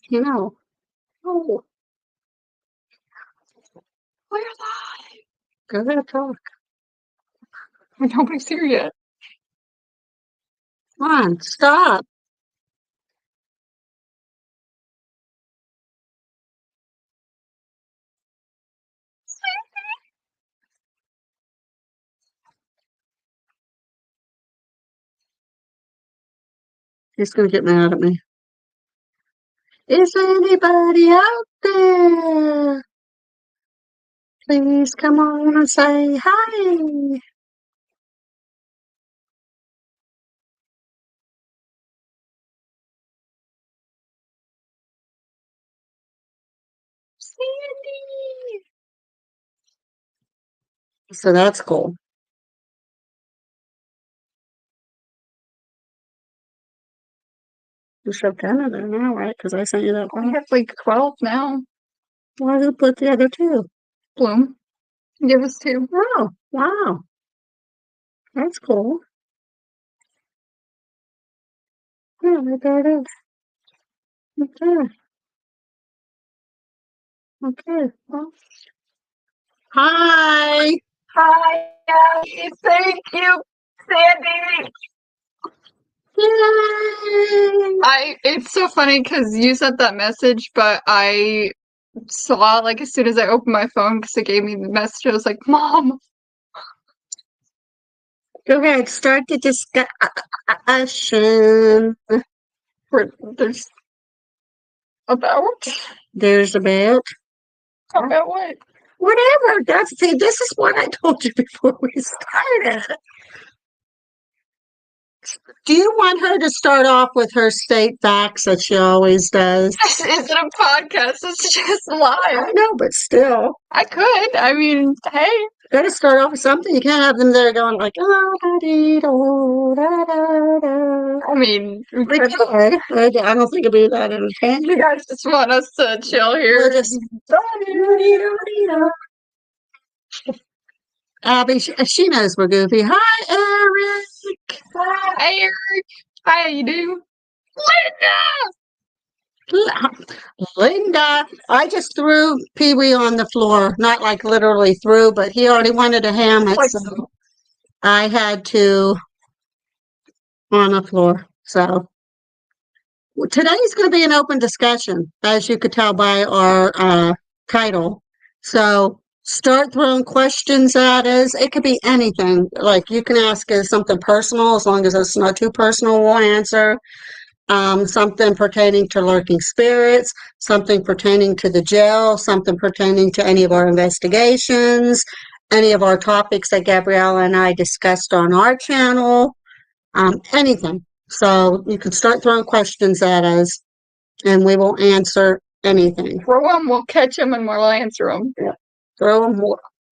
You know. Oh, we're live. Go ahead, talk. Nobody's here yet. Come on, stop. He's gonna get mad at me. Is anybody out there? Please come on and say hi. Sandy. So that's cool. You shoved 10 in there now, right? Because I sent you that I one. have like 12 now. Why did you put the other 2? Bloom. Give us 2. Oh, wow. That's cool. Yeah, there it is. Okay. Okay. Well. Hi. Hi, Abby. Thank you, Sandy. Yay. It's so funny because you sent that message, but I saw like as soon as I opened my phone because it gave me the message. I was like, Mom. Go ahead, start the discussion. There's about There's about what? whatever. This is what I told you before we started. Do you want her to start off with her state facts that she always does? This isn't a podcast. It's just live. I know, but still. I could. I mean, hey. Gotta start off with something. You can't have them there going like, oh, da dee do, da da da. I mean, We could. I don't think it'd be that entertaining. you guys just want us to chill here. We're just. Abby, she knows we're goofy. Hi, Eric. Hi, Eric. Hi, how you do? Linda, I just threw Pee Wee on the floor. Not like literally threw, but he already wanted a hammock, so I had to on the floor. So today's going to be an open discussion, as you could tell by our title. So start throwing questions at us. It could be anything. Like you can ask us something personal, as long as it's not too personal, we'll answer. Something pertaining to lurking spirits, something pertaining to the jail, something pertaining to any of our investigations, any of our topics that Gabriella and I discussed on our channel, anything. So you can start throwing questions at us and we will answer anything. Throw them, we'll catch them, and we'll answer them. Yeah. Throw them.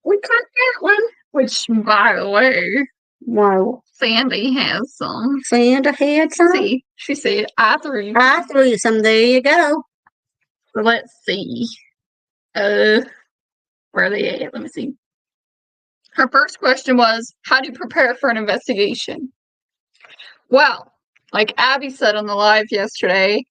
We caught that one. Which, by the way, wow. Sandy has some. Santa had some? See, she said, I threw you. I threw you some. There you go. Let's see. Where are they at? Let me see. Her first question was, how do you prepare for an investigation? Well, like Abby said on the live yesterday,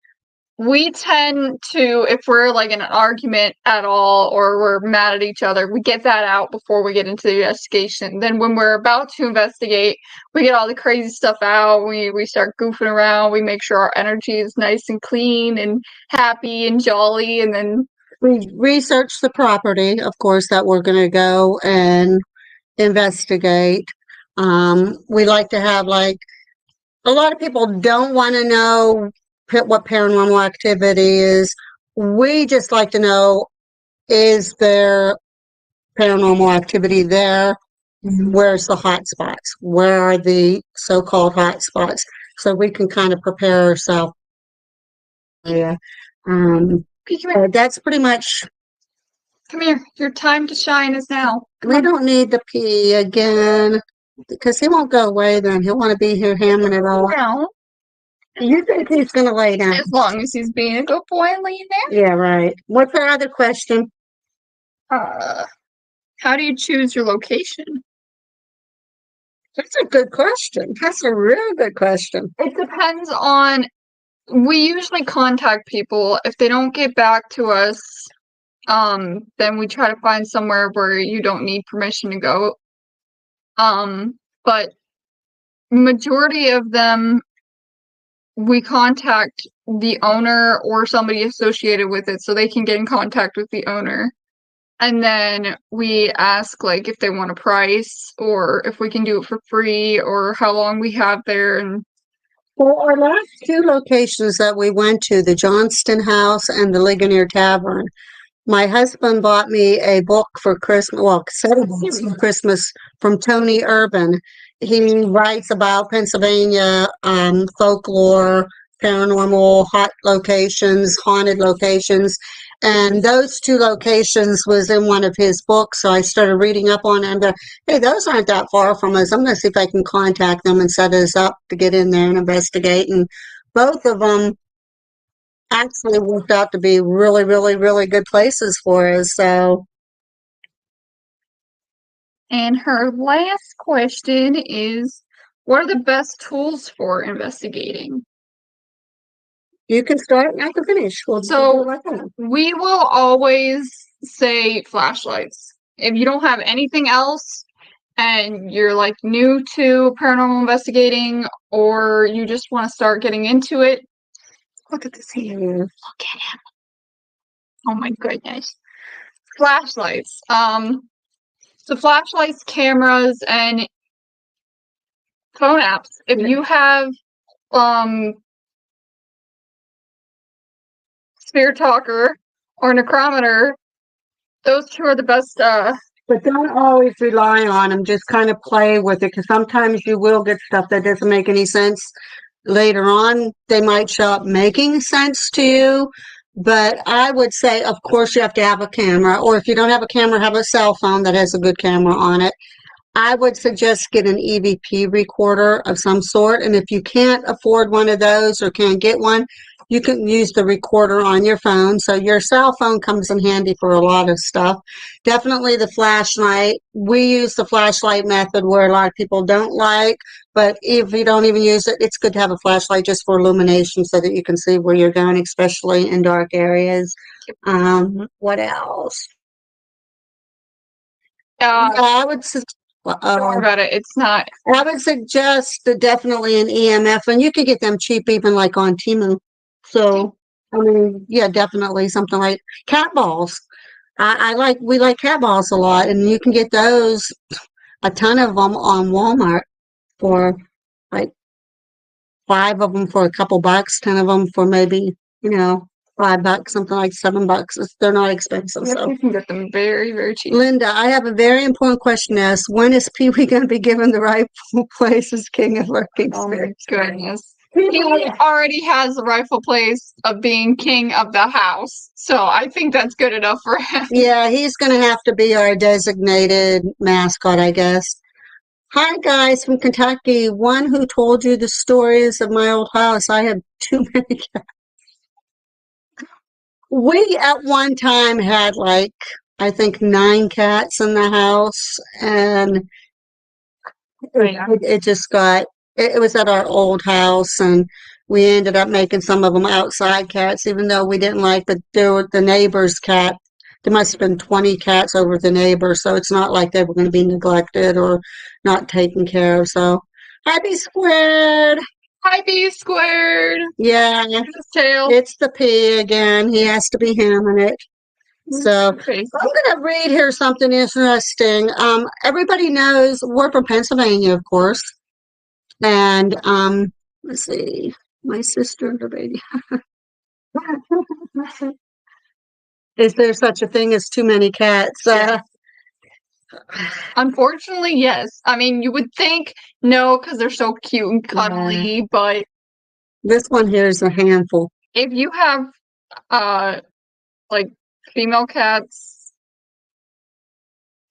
we tend to, if we're like in an argument at all or we're mad at each other, we get that out before we get into the investigation. Then when we're about to investigate, we get all the crazy stuff out. We start goofing around. We make sure our energy is nice and clean and happy and jolly. And then we research the property, of course, that we're going to go and investigate. We like to have like, a lot of people don't want to know what paranormal activity is. We just like to know, is there paranormal activity there? Where's the hot spots? Where are the so-called hot spots? So we can kind of prepare ourselves. Yeah. That's pretty much. Come here. Your time to shine is now. We don't need to pee again because he won't go away then. He'll want to be here hamming it all. No. You think he's going to lay down? As long as he's being a good boy and laying there. Yeah, right. What's our other question? How do you choose your location? That's a good question. That's a real good question. It depends on we usually contact people. If they don't get back to us, then we try to find somewhere where you don't need permission to go. But majority of them, we contact the owner or somebody associated with it so they can get in contact with the owner. And then we ask, like, if they want a price or if we can do it for free or how long we have there. And Well, our last two locations that we went to, the Johnston House and the Ligonier Tavern, my husband bought me a book for Christmas, well, several books for Christmas from Tony Urban. He writes about Pennsylvania folklore, paranormal, hot locations, haunted locations. And those two locations was in one of his books. So I started reading up on it. And hey, those aren't that far from us. I'm going to see if I can contact them and set us up to get in there and investigate. And both of them actually worked out to be really, really, really good places for us. So, and her last question is, what are the best tools for investigating? you can start and I can finish. So we will always say flashlights. If you don't have anything else and you're like new to paranormal investigating or you just want to start getting into it, look at this here. Look at him. Oh my goodness. Flashlights. So flashlights, cameras, and phone apps. If you have Spirit Talker or Necrometer, those two are the best. But don't always rely on them. Just kind of play with it because sometimes you will get stuff that doesn't make any sense. Later on, they might show up making sense to you. But I would say, of course, you have to have a camera. Or if you don't have a camera, have a cell phone that has a good camera on it. I would suggest get an EVP recorder of some sort. And if you can't afford one of those or can't get one, you can use the recorder on your phone. So your cell phone comes in handy for a lot of stuff. Definitely the flashlight. We use the flashlight method where a lot of people don't like, but if you don't even use it, it's good to have a flashlight just for illumination so that you can see where you're going, especially in dark areas. What else? I would don't worry about it. It's not. I would suggest definitely an EMF, and you could get them cheap even like on Temu. So, I mean, yeah, definitely something like cat balls. We like cat balls a lot, and you can get those, a ton of them on Walmart for like 5 of them for a couple bucks, 10 of them for maybe, $5, something like $7. They're not expensive. Yep, So you can get them very, very cheap. Linda, I have a very important question to ask. When is Pee Wee going to be given the rightful place as king of lurking spirits? Oh my goodness. He already has the rightful place of being king of the house. So I think that's good enough for him. Yeah, he's going to have to be our designated mascot, I guess. Hi, guys from Kentucky. One who told you the stories of my old house. I have too many cats. We at one time had I think 9 cats in the house, and it just it was at our old house, and we ended up making some of them outside cats, even though we didn't like the neighbor's cat. There must have been 20 cats over the neighbor, so it's not like they were going to be neglected or not taken care of. So, happy squared. Hi, B squared. Yeah, Tail. it's the P again. He has to be hamming it. So I'm going to read here something interesting. Everybody knows we're from Pennsylvania, of course. And let's see, my sister and her baby. Is there such a thing as too many cats? Unfortunately, yes. I mean, you would think no, because they're so cute and cuddly, but this one here is a handful. If you have like female cats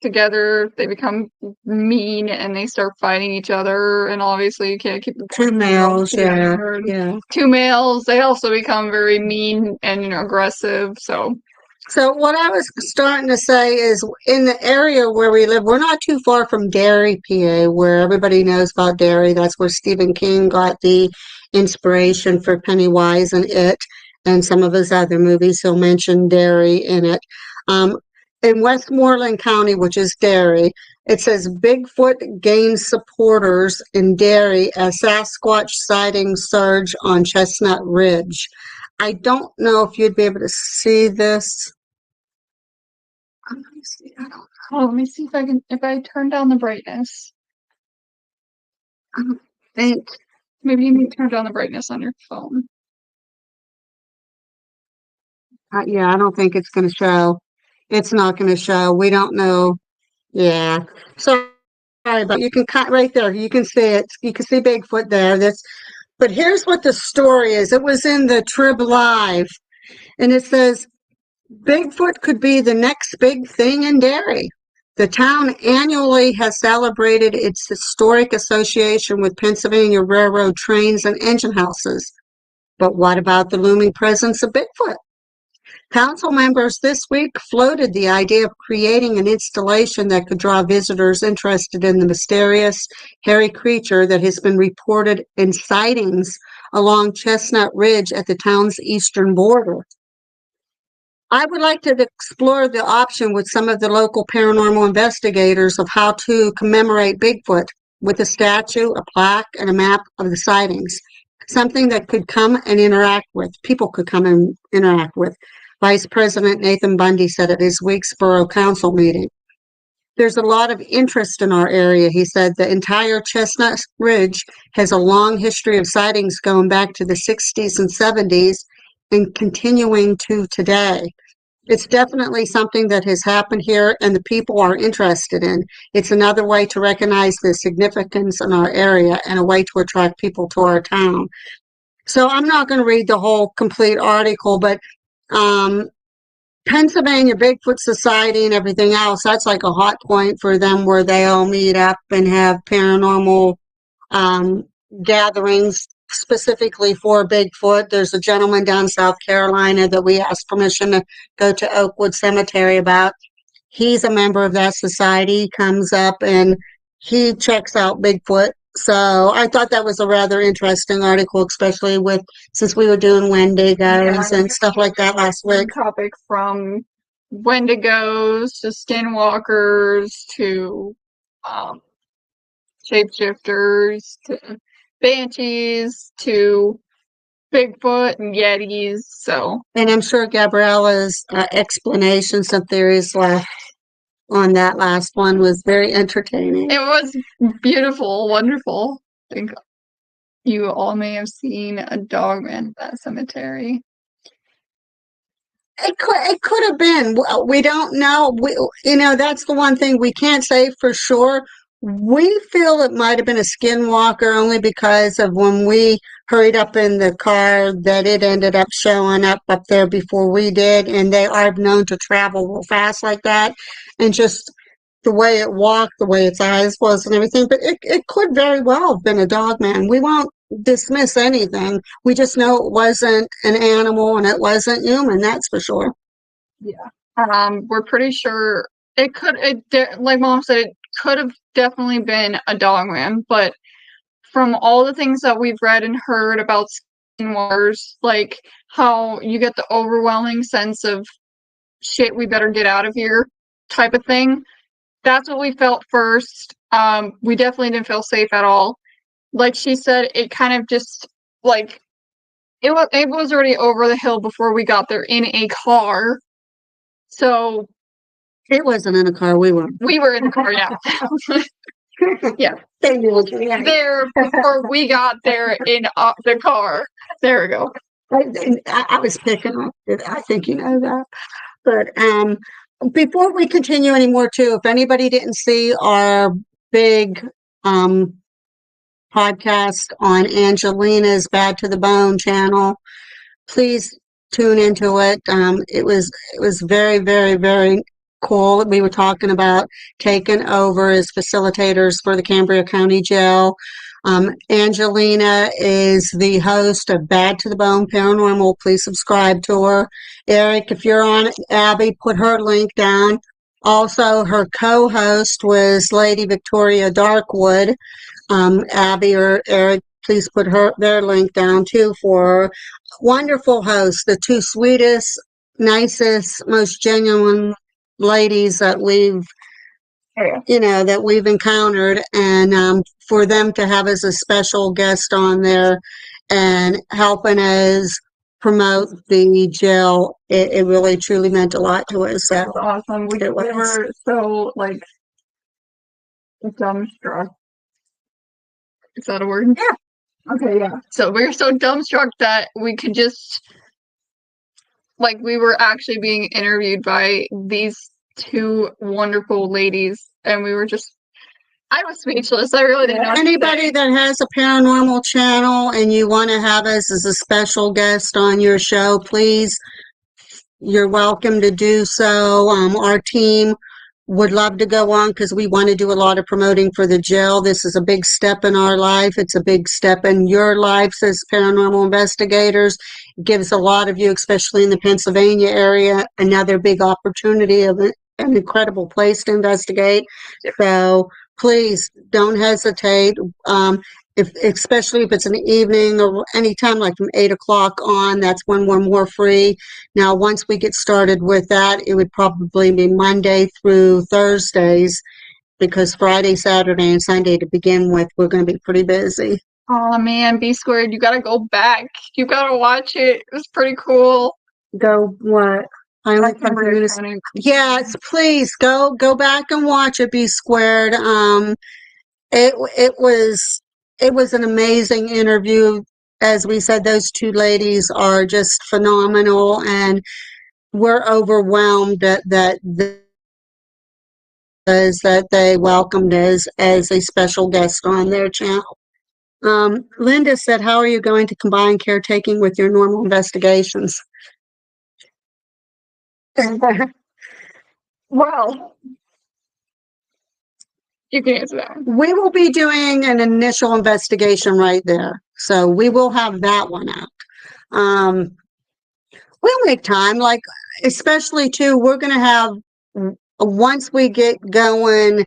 together, they become mean and they start fighting each other, and obviously you can't keep the 2 males, yeah. 2 males, they also become very mean and aggressive. So what I was starting to say is, in the area where we live, we're not too far from Derry, PA, where everybody knows about Derry. That's where Stephen King got the inspiration for Pennywise and It and some of his other movies. He'll mention Derry in it. In Westmoreland County, which is Derry, it says Bigfoot gains supporters in Derry as Sasquatch sightings surge on Chestnut Ridge. I don't know if you'd be able to see this. Let me see. I don't know. Let me see if I turn down the brightness. I don't think. Maybe you need to turn down the brightness on your phone. Yeah, I don't think it's going to show. It's not going to show. We don't know. Yeah. Sorry, but you can cut right there. You can see it. You can see Bigfoot there. But here's what the story is. It was in the Trib Live, and it says Bigfoot could be the next big thing in Derry. The town annually has celebrated its historic association with Pennsylvania Railroad trains and engine houses. But what about the looming presence of Bigfoot? Council members this week floated the idea of creating an installation that could draw visitors interested in the mysterious, hairy creature that has been reported in sightings along Chestnut Ridge at the town's eastern border. I would like to explore the option with some of the local paranormal investigators of how to commemorate Bigfoot with a statue, a plaque, and a map of the sightings. Something that could come and interact with, people could come and interact with. Vice President Nathan Bundy said at his week's Borough Council meeting. There's a lot of interest in our area, he said. The entire Chestnut Ridge has a long history of sightings going back to the 60s and 70s and continuing to today. It's definitely something that has happened here and the people are interested in. It's another way to recognize the significance in our area and a way to attract people to our town. So I'm not going to read the whole complete article, but Pennsylvania Bigfoot Society and everything else, that's like a hot point for them where they all meet up and have paranormal gatherings specifically for Bigfoot. There's a gentleman down South Carolina that we asked permission to go to Oakwood Cemetery about. He's a member of that society. He comes up and he checks out Bigfoot. So I thought that was a rather interesting article, especially since we were doing Wendigos and stuff like that last week. Topic from Wendigos to skinwalkers to shapeshifters to banshees to Bigfoot and Yetis. So, and I'm sure Gabriella's explanations and theories on that last one was very entertaining. It was beautiful, wonderful. I think you all may have seen a dogman at that cemetery. It could have been. We don't know. That's the one thing we can't say for sure. We feel it might have been a skinwalker only because of when we hurried up in the car that it ended up showing up there before we did, and they are known to travel real fast like that, and just the way it walked, the way its eyes was and everything. But it could very well have been a dog man. We won't dismiss anything. We just know it wasn't an animal and it wasn't human, that's for sure. Yeah. We're pretty sure like Mom said, it could have definitely been a dogman, but from all the things that we've read and heard about skinwalkers, like how you get the overwhelming sense of shit, we better get out of here type of thing. That's what we felt first. We definitely didn't feel safe at all. Like she said, it kind of just like it was already over the hill before we got there in a car. So it wasn't in a car. We were in the car, yeah. Yeah. There before we got there in the car. There we go. I was picking up. I think you know that. But before we continue anymore, too, if anybody didn't see our big podcast on Angelina's Bad to the Bone channel, please tune into it. It was very, very, very cool. We were talking about taking over as facilitators for the Cambria County Jail. Angelina is the host of Bad to the Bone Paranormal. Please subscribe to her. Eric, if you're on Abby, put her link down. Also, her co-host was Lady Victoria Darkwood. Abby or Eric please put their link down too for wonderful hosts, the two sweetest, nicest, most genuine ladies that we've that we've encountered, and for them to have as a special guest on there and helping us promote the jail, it really truly meant a lot to us. So That's awesome. We were so like dumbstruck. Is that a word? Yeah. Okay, yeah. So we were so dumbstruck that we could just like we were actually being interviewed by these two wonderful ladies, and we were just I was speechless. I really didn't know what to Anybody say. that has a paranormal channel and you want to have us as a special guest on your show, please, you're welcome to do so. Our team would love to go on because we want to do a lot of promoting for the jail. This is a big step in our life. It's a big step in your lives as paranormal investigators. It gives a lot of you, especially in the Pennsylvania area, another big opportunity of an incredible place to investigate. So please don't hesitate. Especially if it's an evening or anytime like from 8 o'clock on, that's when we're more free. Now, once we get started with that, it would probably be Monday through Thursdays, because Friday, Saturday, and Sunday to begin with, we're going to be pretty busy. Oh man, B Squared, you gotta go back. You gotta watch it. It was pretty cool. Go what? Yes, please go back and watch it. Be Squared. It was an amazing interview. As we said, those two ladies are just phenomenal, and we're overwhelmed that they welcomed us as a special guest on their channel. Linda said, how are you going to combine caretaking with your normal investigations? Well, you can answer that one. We will be doing an initial investigation right there. So we will have that one out. We'll make time, like, especially too, we're going to have, once we get going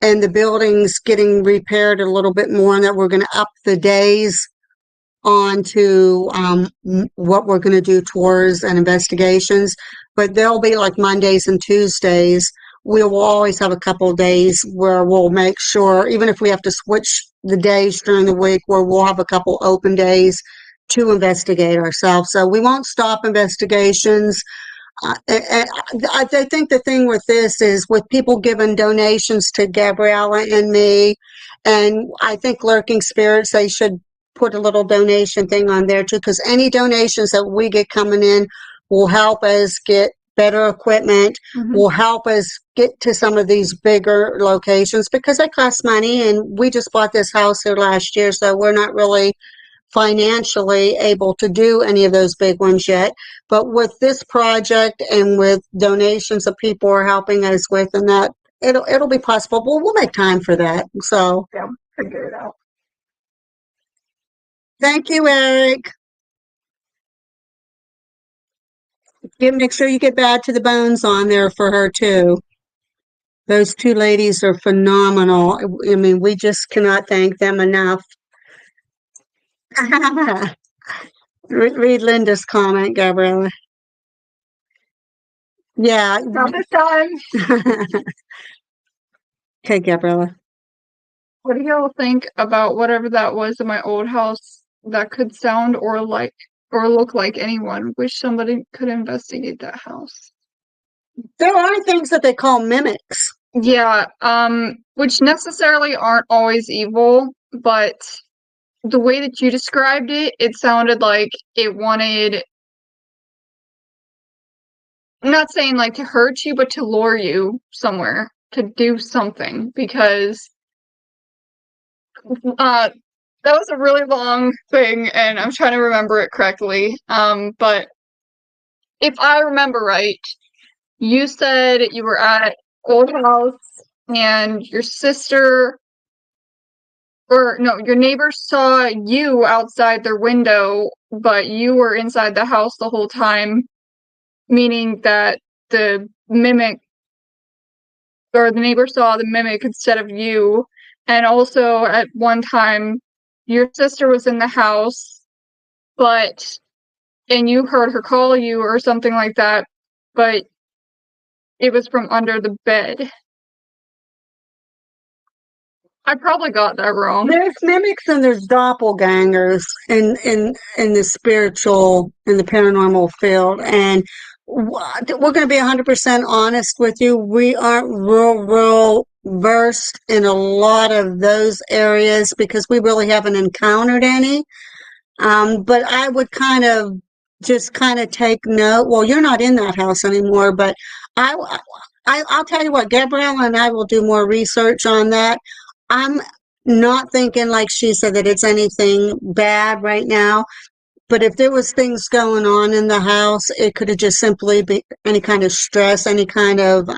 and the building's getting repaired a little bit more, and that we're going to up the days on to what we're going to do, tours and investigations. But there'll be like Mondays and Tuesdays. We will always have a couple of days where we'll make sure, even if we have to switch the days during the week, where we'll have a couple open days to investigate ourselves. So we won't stop investigations. And I think the thing with this is with people giving donations to Gabriella and me, and I think Lurking Spirits, they should put a little donation thing on there too, because any donations that we get coming in will help us get better equipment, will help us get to some of these bigger locations, because they cost money, and we just bought this house here last year, so we're not really financially able to do any of those big ones yet. But with this project and with donations that people are helping us with, and that it'll be possible, but we'll make time for that. So Yeah, figure it out. thank you, Eric. Make sure you get Bad to the Bones on there for her too. Those two ladies are phenomenal. I mean, we just cannot thank them enough. Read Linda's comment, Gabriella. Yeah. Not this time. Okay, Gabriella. What do y'all think about whatever that was in my old house that could sound or like or look like anyone? Wish somebody could investigate that house. There are things that they call mimics. Yeah, which necessarily aren't always evil, but the way that you described it, it sounded like it wanted, I'm not saying like to hurt you, but to lure you somewhere, to do something, because that was a really long thing, and I'm trying to remember it correctly. But if I remember right, you said you were at old house and your sister, or no, your neighbor saw you outside their window, but you were inside the house the whole time, meaning that the mimic, or the neighbor saw the mimic instead of you. And also at one time your sister was in the house, and you heard her call you or something like that, but it was from under the bed. I probably got that wrong. There's mimics and there's doppelgangers in the spiritual, in the paranormal field. And we're going to be 100% honest with you. We aren't real versed in a lot of those areas because we really haven't encountered any. But I would just take note. Well, you're not in that house anymore, but I'll tell you what, Gabrielle and I will do more research on that. I'm not thinking, like she said, that it's anything bad right now. But if there was things going on in the house, it could have just simply been any kind of stress, any kind of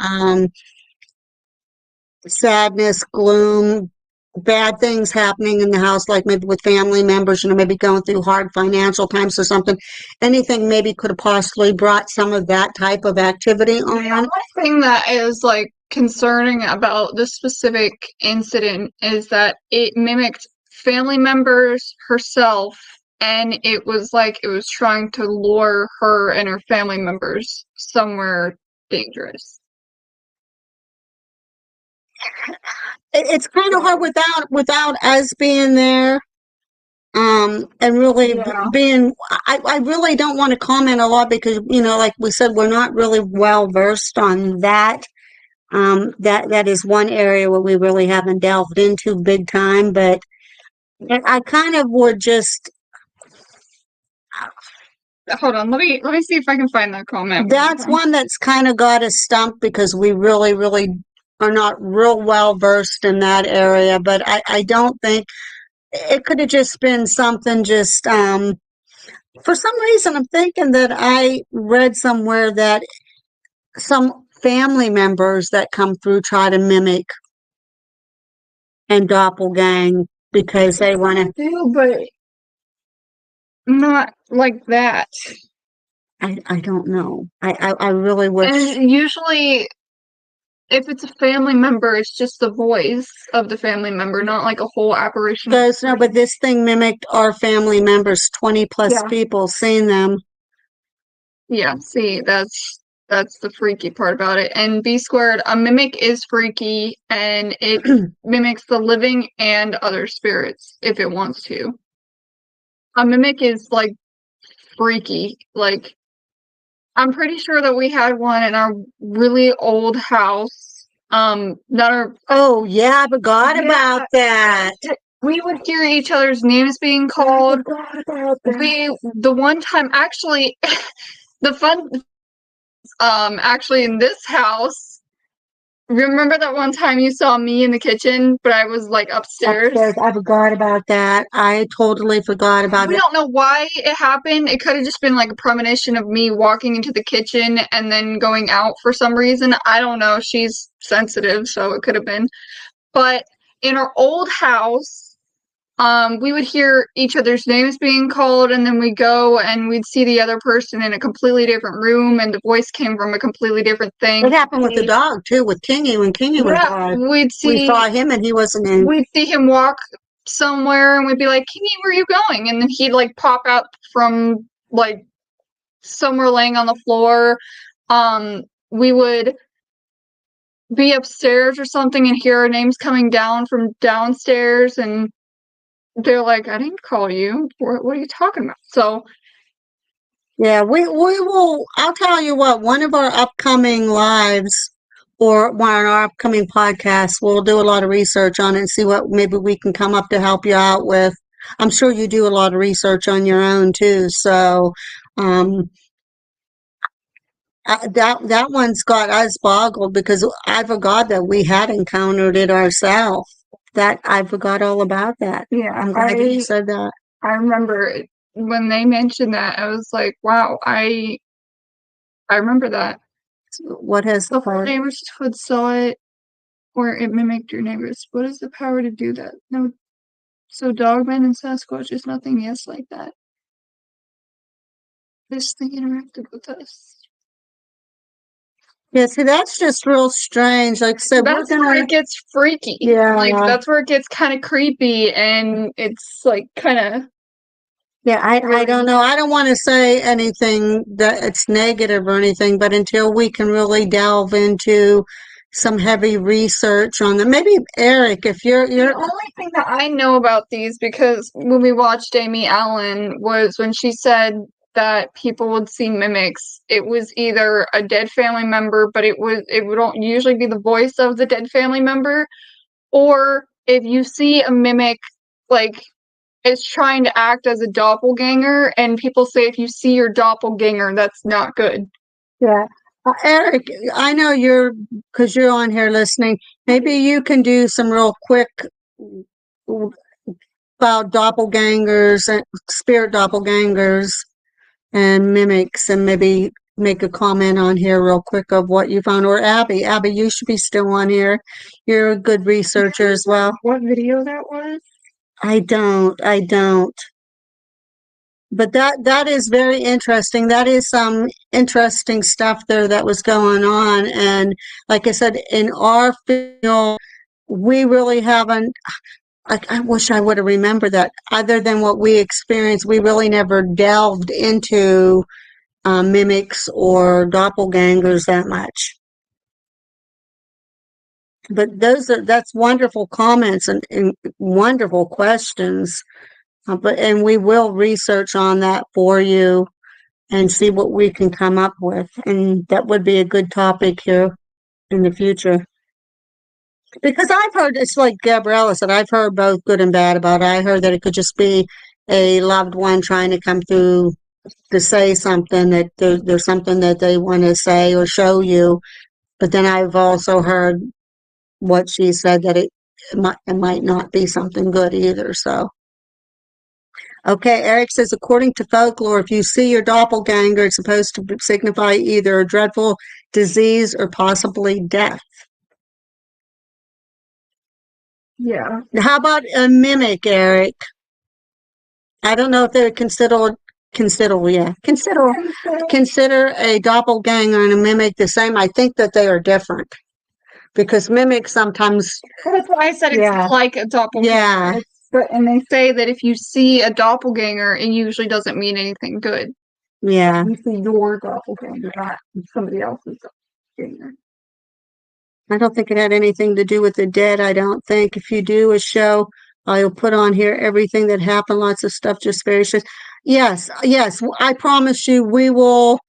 sadness, gloom, bad things happening in the house, like maybe with family members, maybe going through hard financial times or something. Anything maybe could have possibly brought some of that type of activity on. The only thing that is like concerning about this specific incident is that it mimicked family members, herself, and it was like it was trying to lure her and her family members somewhere dangerous. It's kind of hard without us being there. And really being, I really don't want to comment a lot because, like we said, we're not really well versed on that. That is one area where we really haven't delved into big time, but I kind of would just. Hold on, let me see if I can find that comment. That's one that's kind of got us stumped because we really, really are not real well versed in that area, but I don't think it could have just been something just, for some reason, I'm thinking that I read somewhere that some family members that come through try to mimic and doppelgang because they want to do, but not like that. I don't know. I really wish. And usually, if it's a family member, it's just the voice of the family member, not like a whole apparition. No, but this thing mimicked our family members, 20 plus people seen them. Yeah, see, that's the freaky part about it. And B squared, a mimic is freaky, and it mimics the living and other spirits if it wants to. A mimic is like freaky. Like, I'm pretty sure that we had one in our really old house. Oh yeah, I forgot about that. We would hear each other's names being called. The one time, actually, the fun, actually in this house, remember that one time you saw me in the kitchen, but I was like upstairs? I forgot about that. I totally forgot about it. We don't know why it happened. It could have just been like a premonition of me walking into the kitchen and then going out for some reason. I don't know. She's sensitive, so it could have been. But in our old house, we would hear each other's names being called, and then we'd go and we'd see the other person in a completely different room, and the voice came from a completely different thing. It happened with the dog too, with Kingy when Kingy was alive. We saw him and he wasn't in. We'd see him walk somewhere, and we'd be like, "Kingy, where are you going?" And then he'd like pop out from like somewhere laying on the floor. We would be upstairs or something and hear our names coming down from downstairs, and they're like, "I didn't call you. What are you talking about?" So, yeah, we will. I'll tell you what. One of our upcoming lives, or one of our upcoming podcasts, we'll do a lot of research on it and see what maybe we can come up to help you out with. I'm sure you do a lot of research on your own too. So, that one's got us boggled because I forgot that we had encountered it ourselves. That I forgot all about that. yeah, I'm glad you said that. I remember when they mentioned that, I was like, wow, I remember that. What has the whole neighborhood saw it, or it mimicked your neighbors? What is the power to do that? No. So Dogman and Sasquatch is nothing yes like that. This thing interacted with us. Yeah, see, that's just real strange. Like I said, That's we're where gonna, it gets freaky. Yeah. Like that's where it gets kind of creepy, and it's like kind of yeah, I really. don't know. I don't want to say anything that it's negative or anything, but until we can really delve into some heavy research on them, maybe Eric, if The you're, only thing that I know about these, because when we watched Amy Allen, was when she said that people would see mimics. It was either a dead family member, but it would usually be the voice of the dead family member, or if you see a mimic, like it's trying to act as a doppelganger, and people say if you see your doppelganger, that's not good. Yeah. Eric, I know because you're on here listening, maybe you can do some real quick about doppelgangers and spirit doppelgangers and mimics, and maybe make a comment on here real quick of what you found. Or Abby, you should be still on here. You're a good researcher as well. What video that was? I don't. But that is very interesting. That is some interesting stuff there that was going on. And like I said, in our field, we really haven't. I wish I would have remembered that. Other than what we experienced, we really never delved into mimics or doppelgangers that much. But that's wonderful comments and wonderful questions. And we will research on that for you and see what we can come up with. And that would be a good topic here in the future. Because I've heard, it's like Gabriella said, I've heard both good and bad about it. I heard that it could just be a loved one trying to come through to say something, that there's something that they want to say or show you. But then I've also heard what she said, that it might not be something good either. So. Okay, Eric says, according to folklore, if you see your doppelganger, it's supposed to signify either a dreadful disease or possibly death. Yeah. How about a mimic, Eric? I don't know if they would consider a doppelganger and a mimic the same. I think that they are different because mimics sometimes. That's why I said it's Yeah. like a doppelganger. Yeah. And they say that if you see a doppelganger, it usually doesn't mean anything good. Yeah. You see your doppelganger, not somebody else's doppelganger. I don't think it had anything to do with the dead. I don't think. If you do a show, I'll put on here everything that happened, lots of stuff, just very short. Yes, I promise you we will.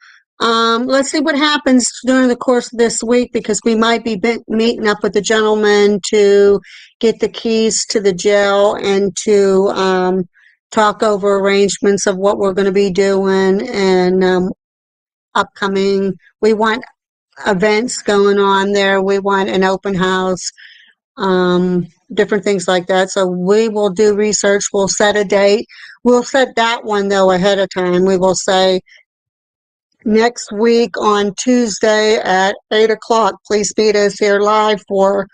Let's see what happens during the course of this week, because we might be meeting up with the gentleman to get the keys to the jail and to talk over arrangements of what we're going to be doing and upcoming. We want events going on there. We want an open house, different things like that. So we will do research. We'll set a date. We'll set that one though ahead of time. We will say next week on Tuesday at 8 o'clock, please meet us here live or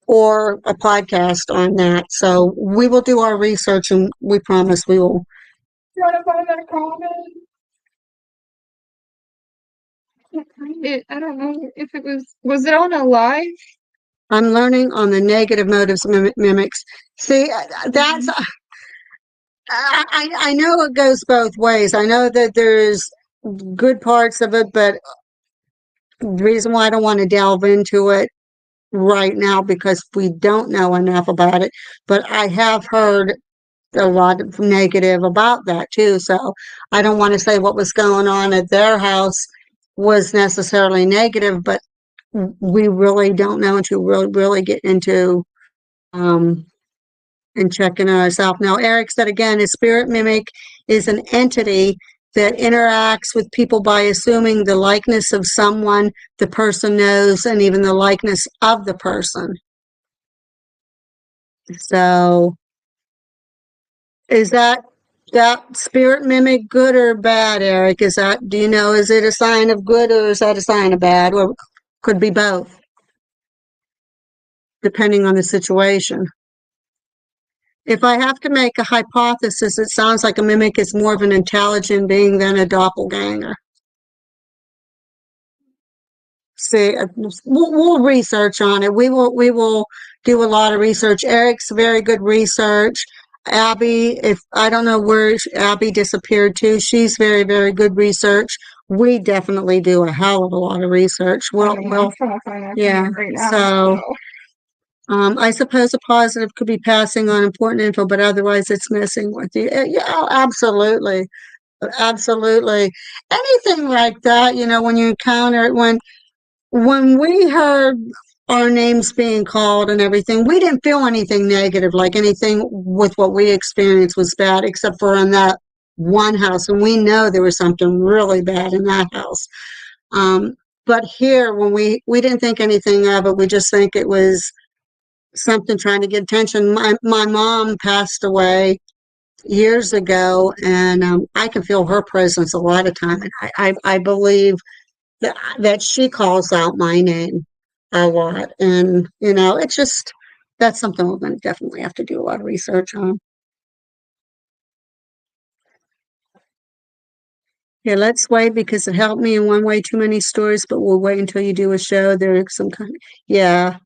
a podcast on that. So we will do our research, and we promise we will. You want to find that comment? I don't know if it was it on a live? I'm learning on the negative motives of mimics. See, that's. I know it goes both ways. I know that there's good parts of it, but the reason why I don't want to delve into it right now, because we don't know enough about it. But I have heard a lot of negative about that too. So I don't want to say what was going on at their house was necessarily negative, but we really don't know until we really get into and checking ourselves. Now, Eric said again, a spirit mimic is an entity that interacts with people by assuming the likeness of someone the person knows, and even the likeness of the person. So, is that spirit mimic good or bad, Eric? Is it a sign of good, or is that a sign of bad? Or could be both, depending on the situation. If I have to make a hypothesis, it sounds like a mimic is more of an intelligent being than a doppelganger. see, we'll research on it. We will do a lot of research. Eric's very good research. Abby, if I don't know where Abby disappeared to, she's very, very good research. We definitely do a hell of a lot of research. Well, I'm trying to find that yeah, right now, so I suppose a positive could be passing on important info, but otherwise it's messing with you. Yeah, oh, absolutely. Absolutely. Anything like that, when you encounter it, when we heard our names being called and everything, we didn't feel anything negative, like anything with what we experienced was bad, except for in that one house. And we know there was something really bad in that house. But here, when we didn't think anything of it, we just think it was something trying to get attention. My mom passed away years ago, and I can feel her presence a lot of time. And I believe that she calls out my name a lot. And, it's just, that's something we're going to definitely have to do a lot of research on. Yeah, let's wait because it helped me in one way, too many stories, but we'll wait until you do a show. There's some kind of, yeah.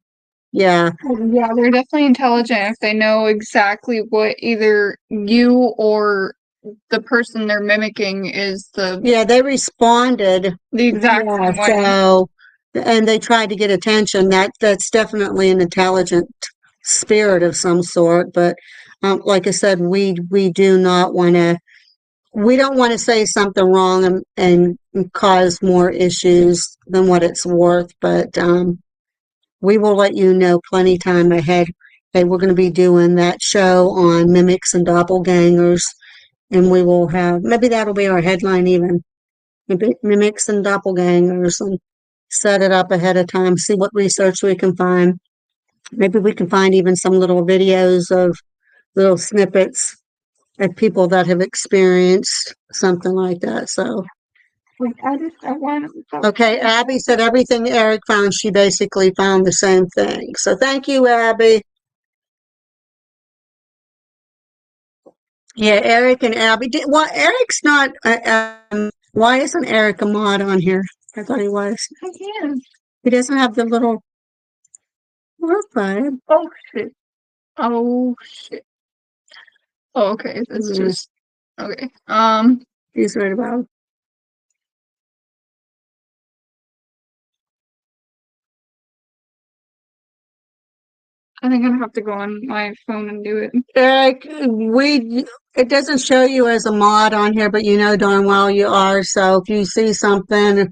Yeah, they're definitely intelligent if they know exactly what either you or the person they're mimicking is Yeah, they responded. the exact Yeah, same way. so, and they tried to get attention. That's definitely an intelligent spirit of some sort. But like I said, we do not want to. We don't want to say something wrong and cause more issues than what it's worth. But we will let you know plenty time ahead. Hey, we're going to be doing that show on mimics and doppelgangers, and we will have maybe that'll be our headline even. Mimics and doppelgangers, and set it up ahead of time, see what research we can find. Maybe we can find even some little videos of little snippets of people that have experienced something like that. So, okay, Abby said everything Eric found, she basically found the same thing. So thank you, Abby. Yeah, Eric and Abby. Well, Eric's not. Why isn't Eric a mod on here? I thought he was. I can. He doesn't have the little. We're fine. Oh shit. Oh shit. Oh, okay. That's just okay. He's right about. I think I'm gonna have to go on my phone and do it. Eric, it doesn't show you as a mod on here, but you know darn well you are. So if you see something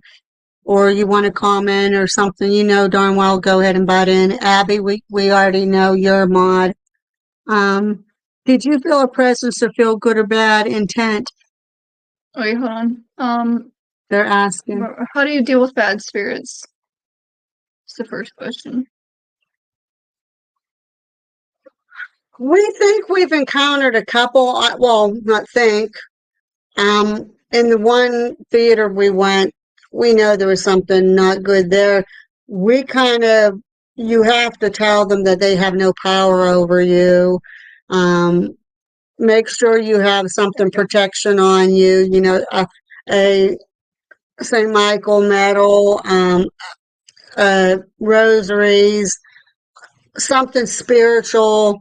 or you want to comment or something, you know darn well go ahead and butt in. Abby, we already know you're a mod. Did you feel a presence or feel good or bad intent? Wait, hold on. They're asking. How do you deal with bad spirits? It's the first question. We think we've encountered a couple, well, not think. In the one theater we went, we know there was something not good there. We you have to tell them that they have no power over you. Make sure you have something protection on you, a St. Michael medal, rosaries, something spiritual.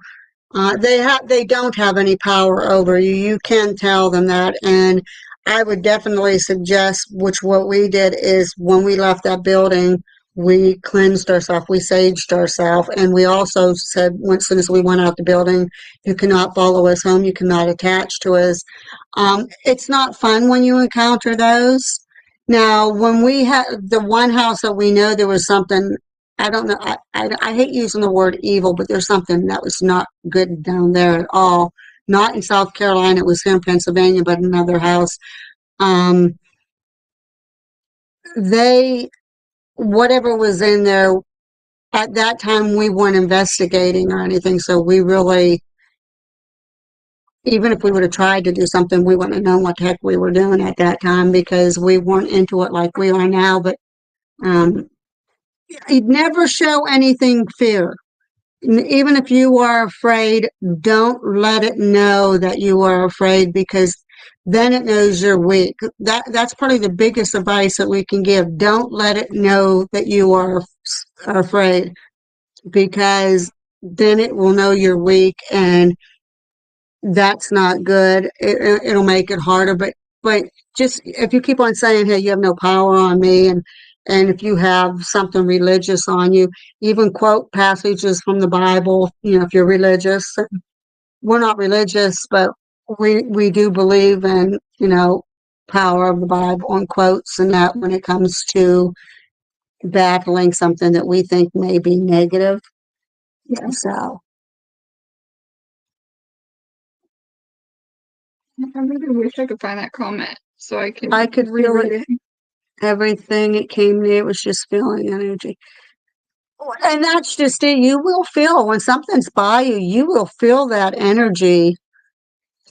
They don't have any power over you. You can tell them that. And I would definitely suggest, which what we did is when we left that building, we cleansed ourselves, we saged ourselves, and we also said, as soon as we went out the building, you cannot follow us home, you cannot attach to us. It's not fun when you encounter those. Now, when we had the one house that we know there was something, I don't know, I hate using the word evil, but there's something that was not good down there at all. Not in South Carolina, it was here in Pennsylvania, but another house. Whatever was in there, at that time we weren't investigating or anything, so we really, even if we would have tried to do something, we wouldn't have known what the heck we were doing at that time because we weren't into it like we are now. But you'd never show anything fear. even if you are afraid, don't let it know that you are afraid, because then it knows you're weak. That's probably the biggest advice that we can give. Don't let it know that you are afraid, because then it will know you're weak, and that's not good. It'll make it harder. But just if you keep on saying, "Hey, you have no power on me," and if you have something religious on you, even quote passages from the Bible. If you're religious, we're not religious, but we do believe in power of the Bible and quotes and that when it comes to battling something that we think may be negative. Yeah. So I really wish I could find that comment so I could feel reread it. Everything it came to, it was just feeling energy. And that's just it. You will feel when something's by you, you will feel that energy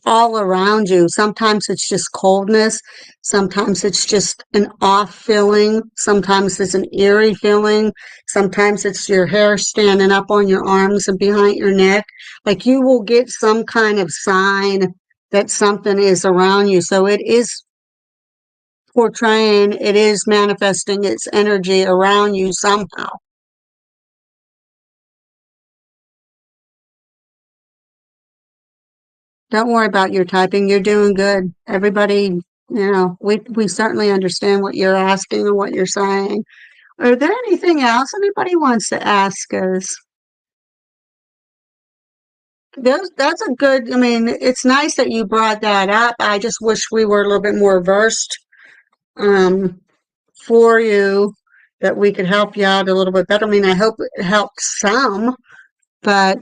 all around you. Sometimes it's just coldness. Sometimes it's just an off feeling. Sometimes it's an eerie feeling. Sometimes it's your hair standing up on your arms and behind your neck. Like you will get some kind of sign that something is around you. So it is portraying, it is manifesting its energy around you somehow. Don't worry about your typing. You're doing good. Everybody, we certainly understand what you're asking and what you're saying. Are there anything else anybody wants to ask us? That's a good, it's nice that you brought that up. I just wish we were a little bit more versed for you, that we could help you out a little bit better. I hope it helped some, but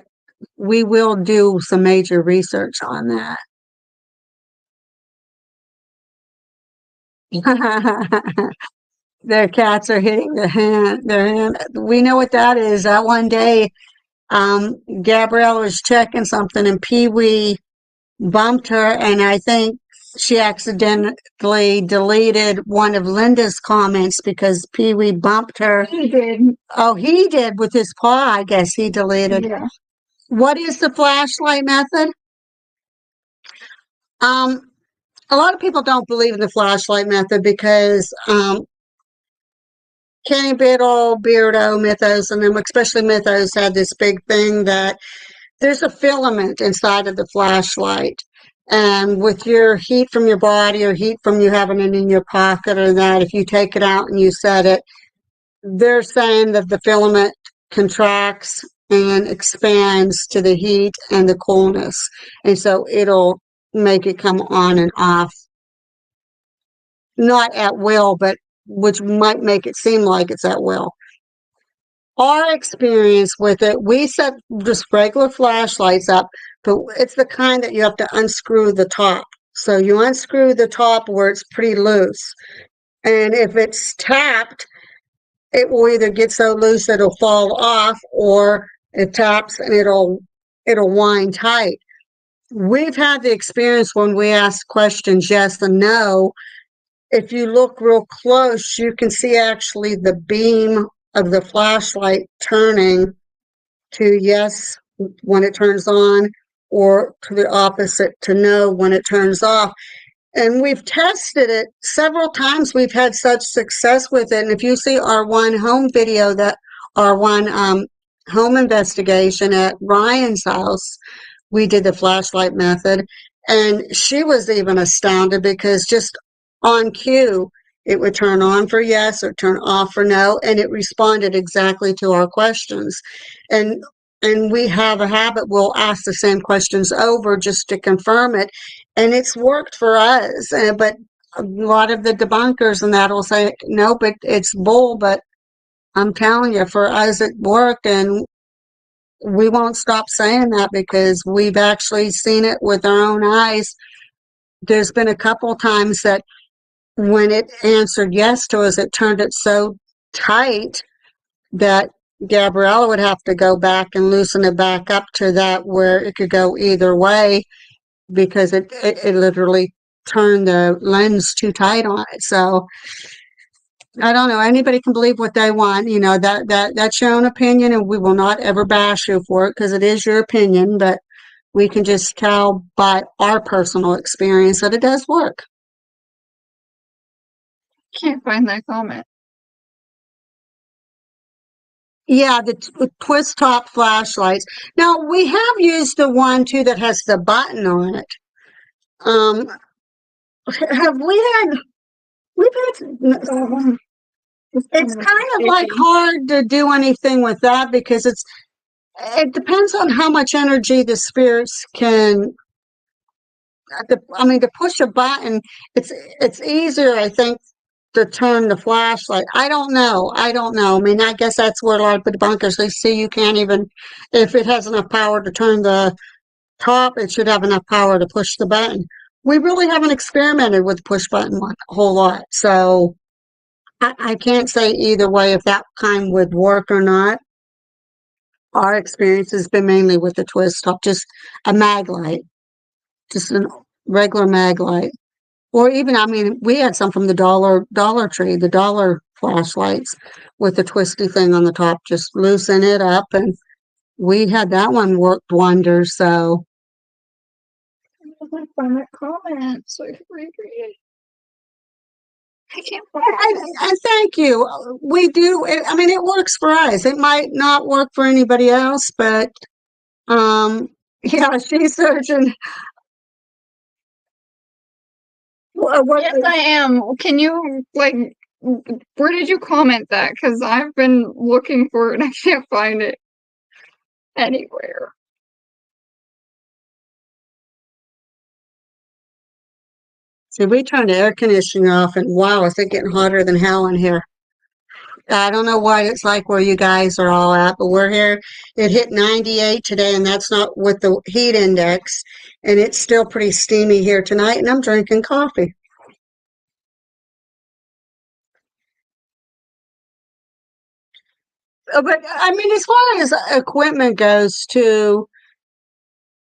we will do some major research on that. Their cats are hitting their hand. We know what that is. That one day, Gabrielle was checking something and Pee Wee bumped her, and I think she accidentally deleted one of Linda's comments because Pee Wee bumped her. He did. Oh, he did with his paw, I guess he deleted. Yeah. What is the flashlight method? A lot of people don't believe in the flashlight method because Kenny Biddle, Beardo, Mythos, and then especially Mythos had this big thing that there's a filament inside of the flashlight. And with your heat from your body or heat from you having it in your pocket or that, if you take it out and you set it, they're saying that the filament contracts and expands to the heat and the coolness. And so it'll make it come on and off. Not at will, but which might make it seem like it's at will. Our experience with it, we set just regular flashlights up, but it's the kind that you have to unscrew the top. So you unscrew the top where it's pretty loose. And if it's tapped, it will either get so loose that it'll fall off, or it taps and it'll wind tight. We've had the experience when we ask questions yes and no. If you look real close, you can see actually the beam of the flashlight turning to yes when it turns on, or to the opposite to no when it turns off. And we've tested it several times. We've had such success with it. And if you see our one home video, our one home investigation at Ryan's house, we did the flashlight method. And she was even astounded because just on cue, it would turn on for yes or turn off for no, and it responded exactly to our questions. And we have a habit, we'll ask the same questions over just to confirm it. And it's worked for us. But a lot of the debunkers and that will say, no, but it's bull. But I'm telling you, for us, it worked. And we won't stop saying that because we've actually seen it with our own eyes. There's been a couple times that when it answered yes to us, it turned it so tight that Gabriella would have to go back and loosen it back up to that where it could go either way, because it literally turned the lens too tight on it. So I don't know. Anybody can believe what they want. You know, that's your own opinion, and we will not ever bash you for it because it is your opinion. But we can just tell by our personal experience that it does work. Can't find that comment. Yeah, the twist top flashlights. Now we have used the one too that has the button on it. Have we had? We've had. It's kind of like hard to do anything with that because it depends on how much energy the spirits can. I mean, to push a button, it's easier, I think, to turn the flashlight. I don't know. I don't know. I mean, I guess that's where a lot of the debunkers they see you can't even, if it has enough power to turn the top, it should have enough power to push the button. We really haven't experimented with the push button one a whole lot, so I can't say either way if that kind would work or not. Our experience has been mainly with the twist top, just a mag light, just a regular mag light. Or even, I mean, we had some from the Dollar Tree, the dollar flashlights with the twisty thing on the top. Just loosen it up, and we had that one worked wonders. So I can't find that comment, so I can reread it. I can't find it. and thank you. We do. I mean, it works for us. It might not work for anybody else, but yeah, she's searching. Yes, I am. Can you, like, where did you comment that? Because I've been looking for it and I can't find it anywhere. See, we turned the air conditioning off, and wow, is it getting hotter than hell in here. I don't know what it's like where you guys are all at, but we're here. It hit 98 today, and that's not with the heat index, and it's still pretty steamy here tonight, and I'm drinking coffee. But I mean, as far as equipment goes, too,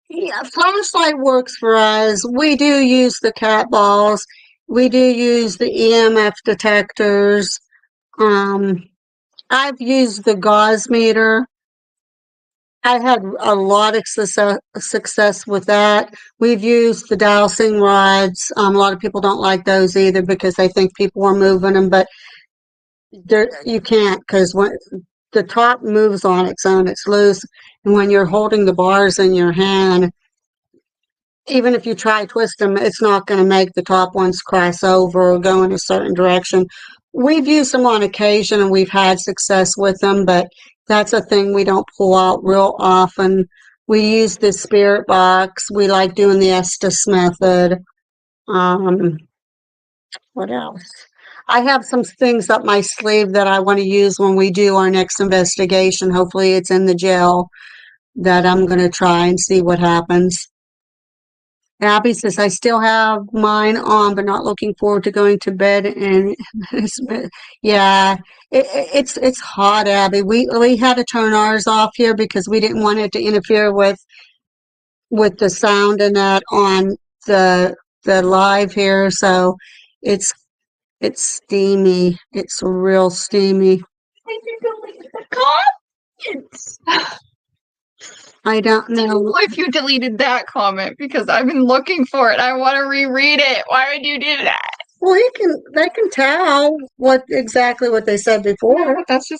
yeah, flashlight works for us. We do use the cat balls. We do use the EMF detectors. I've used the gauze meter. I had a lot of success with that. We've used the dowsing rods. A lot of people don't like those either because they think people are moving them, but you can't because when the top moves on its own, it's loose. And when you're holding the bars in your hand, even if you try to twist them, it's not going to make the top ones cross over or go in a certain direction. We've used them on occasion and we've had success with them, but that's a thing we don't pull out real often. We use the spirit box. We like doing the Estes method. What else? I have some things up my sleeve that I want to use when we do our next investigation. Hopefully it's in the jail that I'm going to try and see what happens. Abby says, I still have mine on, but not looking forward to going to bed. And yeah, it's hot, Abby. We had to turn ours off here because we didn't want it to interfere with the sound and that on the live here. So it's steamy. It's real steamy. I don't know. If you deleted that comment because I've been looking for it. I want to reread it. Why would you do that? Well, they can tell exactly what they said before. That's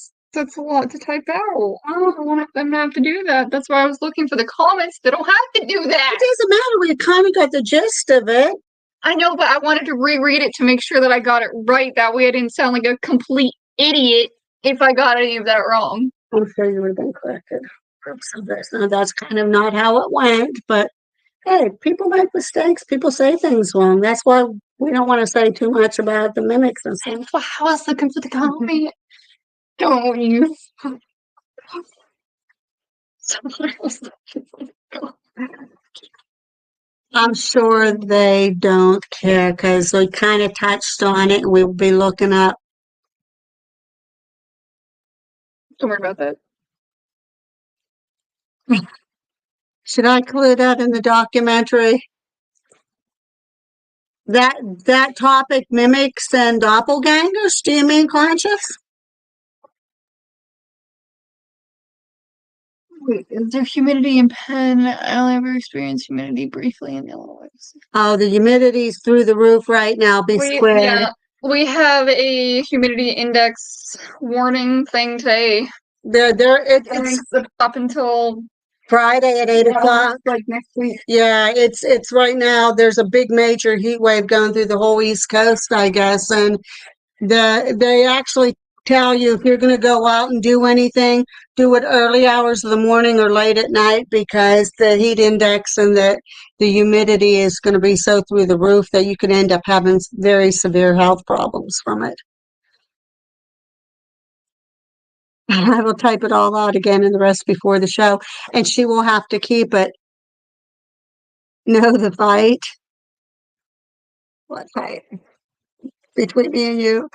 a lot to type out. I don't want them to have to do that. That's why I was looking for the comments. They don't have to do that. It doesn't matter. We kind of got the gist of it. I know, but I wanted to reread it to make sure that I got it right. That way I didn't sound like a complete idiot if I got any of that wrong. I'm sure you would have been corrected. Now, that's kind of not how it went, but hey, people make mistakes. People say things wrong. That's why we don't want to say too much about the mimics and stuff. Well, I was looking for the comment. Don't you? I'm sure they don't care because we kind of touched on it and we'll be looking up. Don't worry about that. Should I include that in the documentary? that topic, mimics and doppelgangers. Do you mean, conscious? Wait, is there humidity in Penn? I only ever experienced humidity briefly in Illinois. Oh, the humidity's through the roof right now. Be square. Yeah, we have a humidity index warning thing today. It's Up until Friday at 8 o'clock. like next week. Yeah, it's right now. There's a big major heat wave going through the whole East Coast, I guess, and they actually tell you if you're going to go out and do anything, do it early hours of the morning or late at night, because the heat index and the humidity is going to be so through the roof that you could end up having very severe health problems from it. I will type it all out again and the rest before the show, and she will have to keep it. Know the fight? What fight? Between me and you?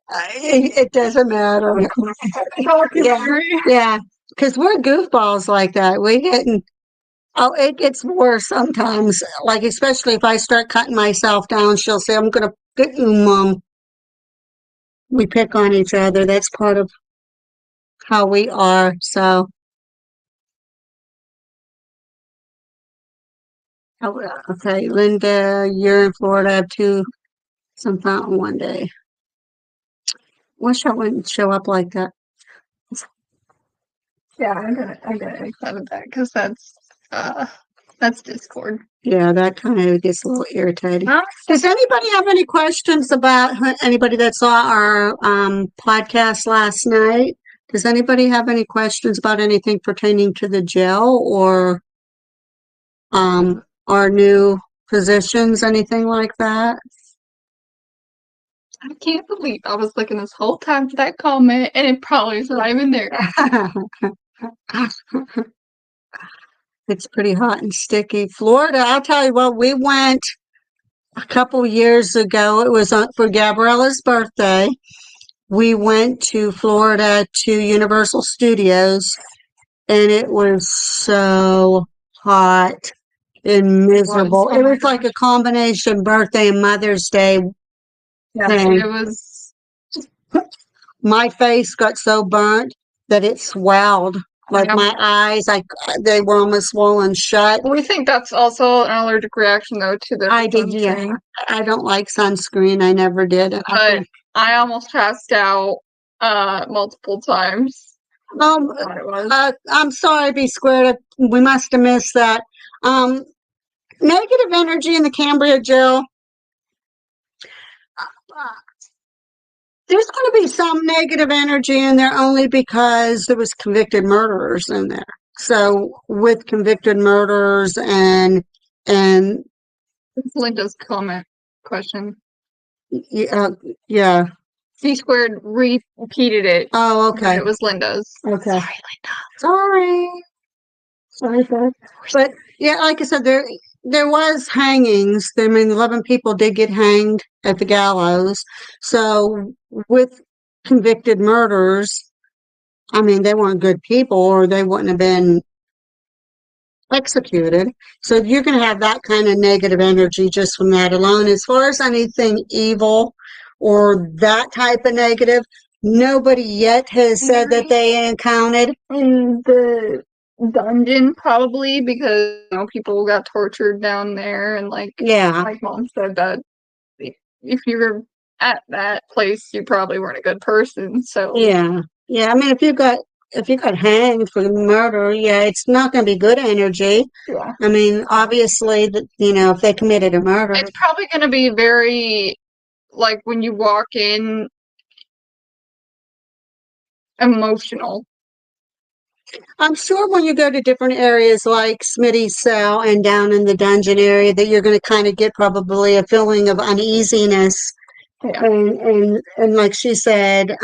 It doesn't matter. Yeah, because we're goofballs like that. It gets worse sometimes. Like, especially if I start cutting myself down, she'll say, I'm going to get you, Mom. We pick on each other. That's part of how we are. So, okay, Linda, you're in Florida. I have some fountain one day. Wish I wouldn't show up like that. Yeah, I gotta excited that because that's Discord. Yeah, that kind of gets a little irritating. Huh? Does anybody have any questions about anybody that saw our podcast last night? Does anybody have any questions about anything pertaining to the jail or our new positions, anything like that? I can't believe I was looking this whole time for that comment and it probably is not even there. It's pretty hot and sticky. Florida, I'll tell you what, we went a couple years ago. It was for Gabriella's birthday. We went to Florida to Universal Studios, and it was so hot and miserable. It was like a combination birthday and Mother's Day. Yeah, thing. it was. My face got so burnt that it swelled. Like, my eyes, they were almost swollen shut. We think that's also an allergic reaction, though, to the I did, sunscreen. yeah. I don't like sunscreen. I never did. But I almost passed out multiple times. I'm sorry, B Squared. We must have missed that. Negative energy in the Cambria jail. There's going to be some negative energy in there only because there was convicted murderers in there. So with convicted murderers and It's Linda's question. Yeah. C squared repeated it. Oh, okay. It was Linda's. Okay. Sorry, Linda. But yeah, like I said, there was hangings. I mean, 11 people did get hanged at the gallows. So with convicted murderers, I mean, they weren't good people or they wouldn't have been executed. So you're going to have that kind of negative energy just from that alone. As far as anything evil or that type of negative, nobody yet has said that they encountered. In the dungeon, probably, because people got tortured down there, and like Mom said, that if you're at that place, you probably weren't a good person. So yeah. I mean, if you got hanged for murder, yeah, it's not going to be good energy. Yeah. I mean, obviously, if they committed a murder, it's probably going to be very, like, when you walk in, emotional. I'm sure when you go to different areas like Smitty's cell and down in the dungeon area that you're going to kind of get probably a feeling of uneasiness. Yeah. And like she said,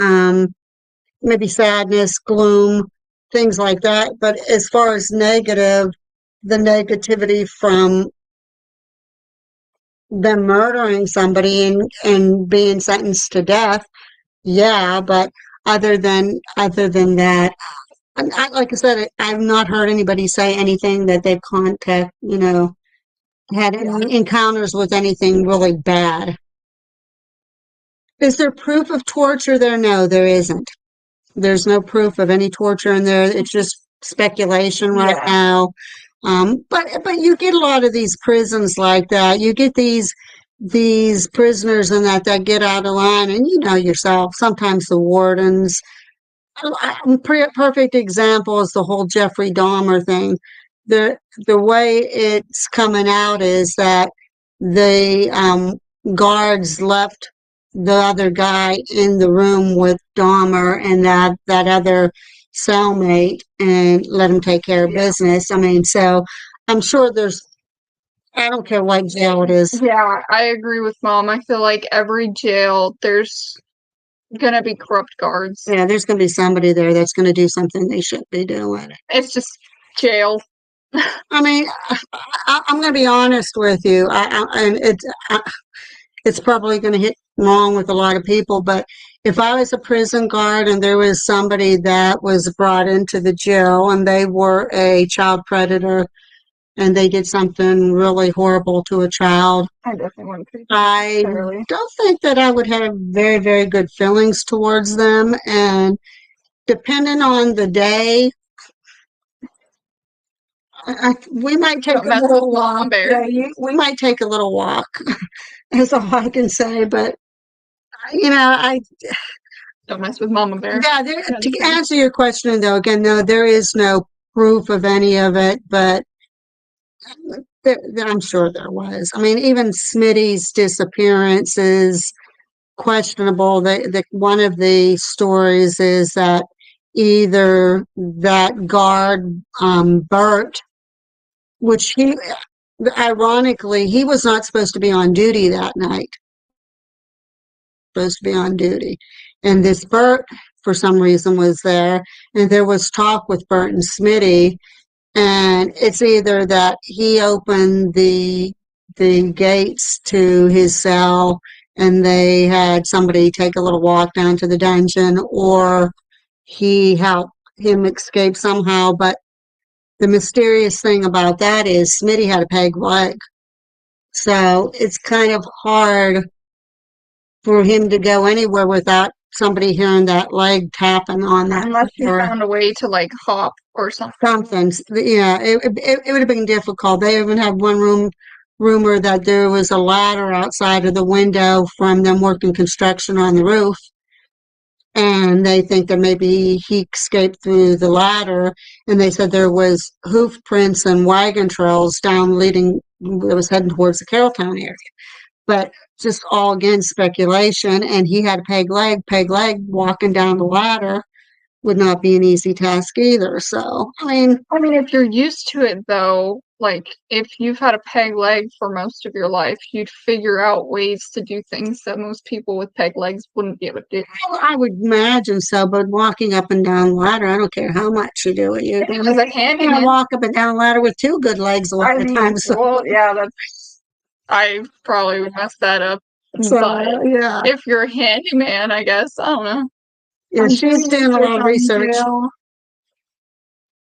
maybe sadness, gloom, things like that. But as far as the negativity from them murdering somebody and being sentenced to death, yeah. But other than that, like I said, I've not heard anybody say anything that they've had any encounters with anything really bad. Is there proof of torture there? No, there isn't. There's no proof of any torture in there. It's just speculation right Yeah. now. But you get a lot of these prisons like that. You get these prisoners and that get out of line, and you know yourself. Sometimes the wardens. Perfect example is the whole Jeffrey Dahmer thing. The way it's coming out is that the guards left the other guy in the room with Dahmer and that other cellmate and let him take care of business. I mean, so I'm sure I don't care what jail it is. Yeah, I agree with Mom. I feel like every jail, there's gonna be corrupt guards. Yeah, there's going to be somebody there that's going to do something they shouldn't be doing. It's just jail. I mean, I'm going to be honest with you, and it's probably going to hit wrong with a lot of people, but if I was a prison guard and there was somebody that was brought into the jail and they were a child predator and they did something really horrible to a child, I definitely wouldn't treat them I fairly. don't think that I would have very, very good feelings towards them. And depending on the day, we might take Don't a mess with little Mama walk. Bear. Yeah, we might take a little walk. Is all I can say. But you know, Don't mess with Mama Bear. yeah. To answer your question, though, again, no, there is no proof of any of it, but I'm sure there was. I mean, even Smitty's disappearance is questionable. One of the stories is that either that guard, Bert, which ironically, he was not supposed to be on duty that night. Supposed to be on duty. And this Bert, for some reason, was there. And there was talk with Bert and Smitty. And it's either that he opened the gates to his cell and they had somebody take a little walk down to the dungeon, or he helped him escape somehow. But the mysterious thing about that is Smitty had a peg leg. So it's kind of hard for him to go anywhere without somebody hearing that leg tapping on that. Unless he floor. found a way to like hop or something. Something. Yeah, it would have been difficult. They even had one rumor that there was a ladder outside of the window from them working construction on the roof. And they think that maybe he escaped through the ladder. And they said there was hoof prints and wagon trails down leading, that was heading towards the Carrolltown area. But just all again speculation. And he had a peg leg walking down the ladder would not be an easy task either. So, I mean, if you're used to it though, like if you've had a peg leg for most of your life, you'd figure out ways to do things that most people with peg legs wouldn't be able to do. I would imagine so, but walking up and down the ladder, I don't care how much you do it. You As a handyman, walk up and down the ladder with two good legs a lot of times. So, well, yeah, I probably would mess that up. But yeah. if you're a handyman, I guess, I don't know. Yeah, she's doing a lot of research.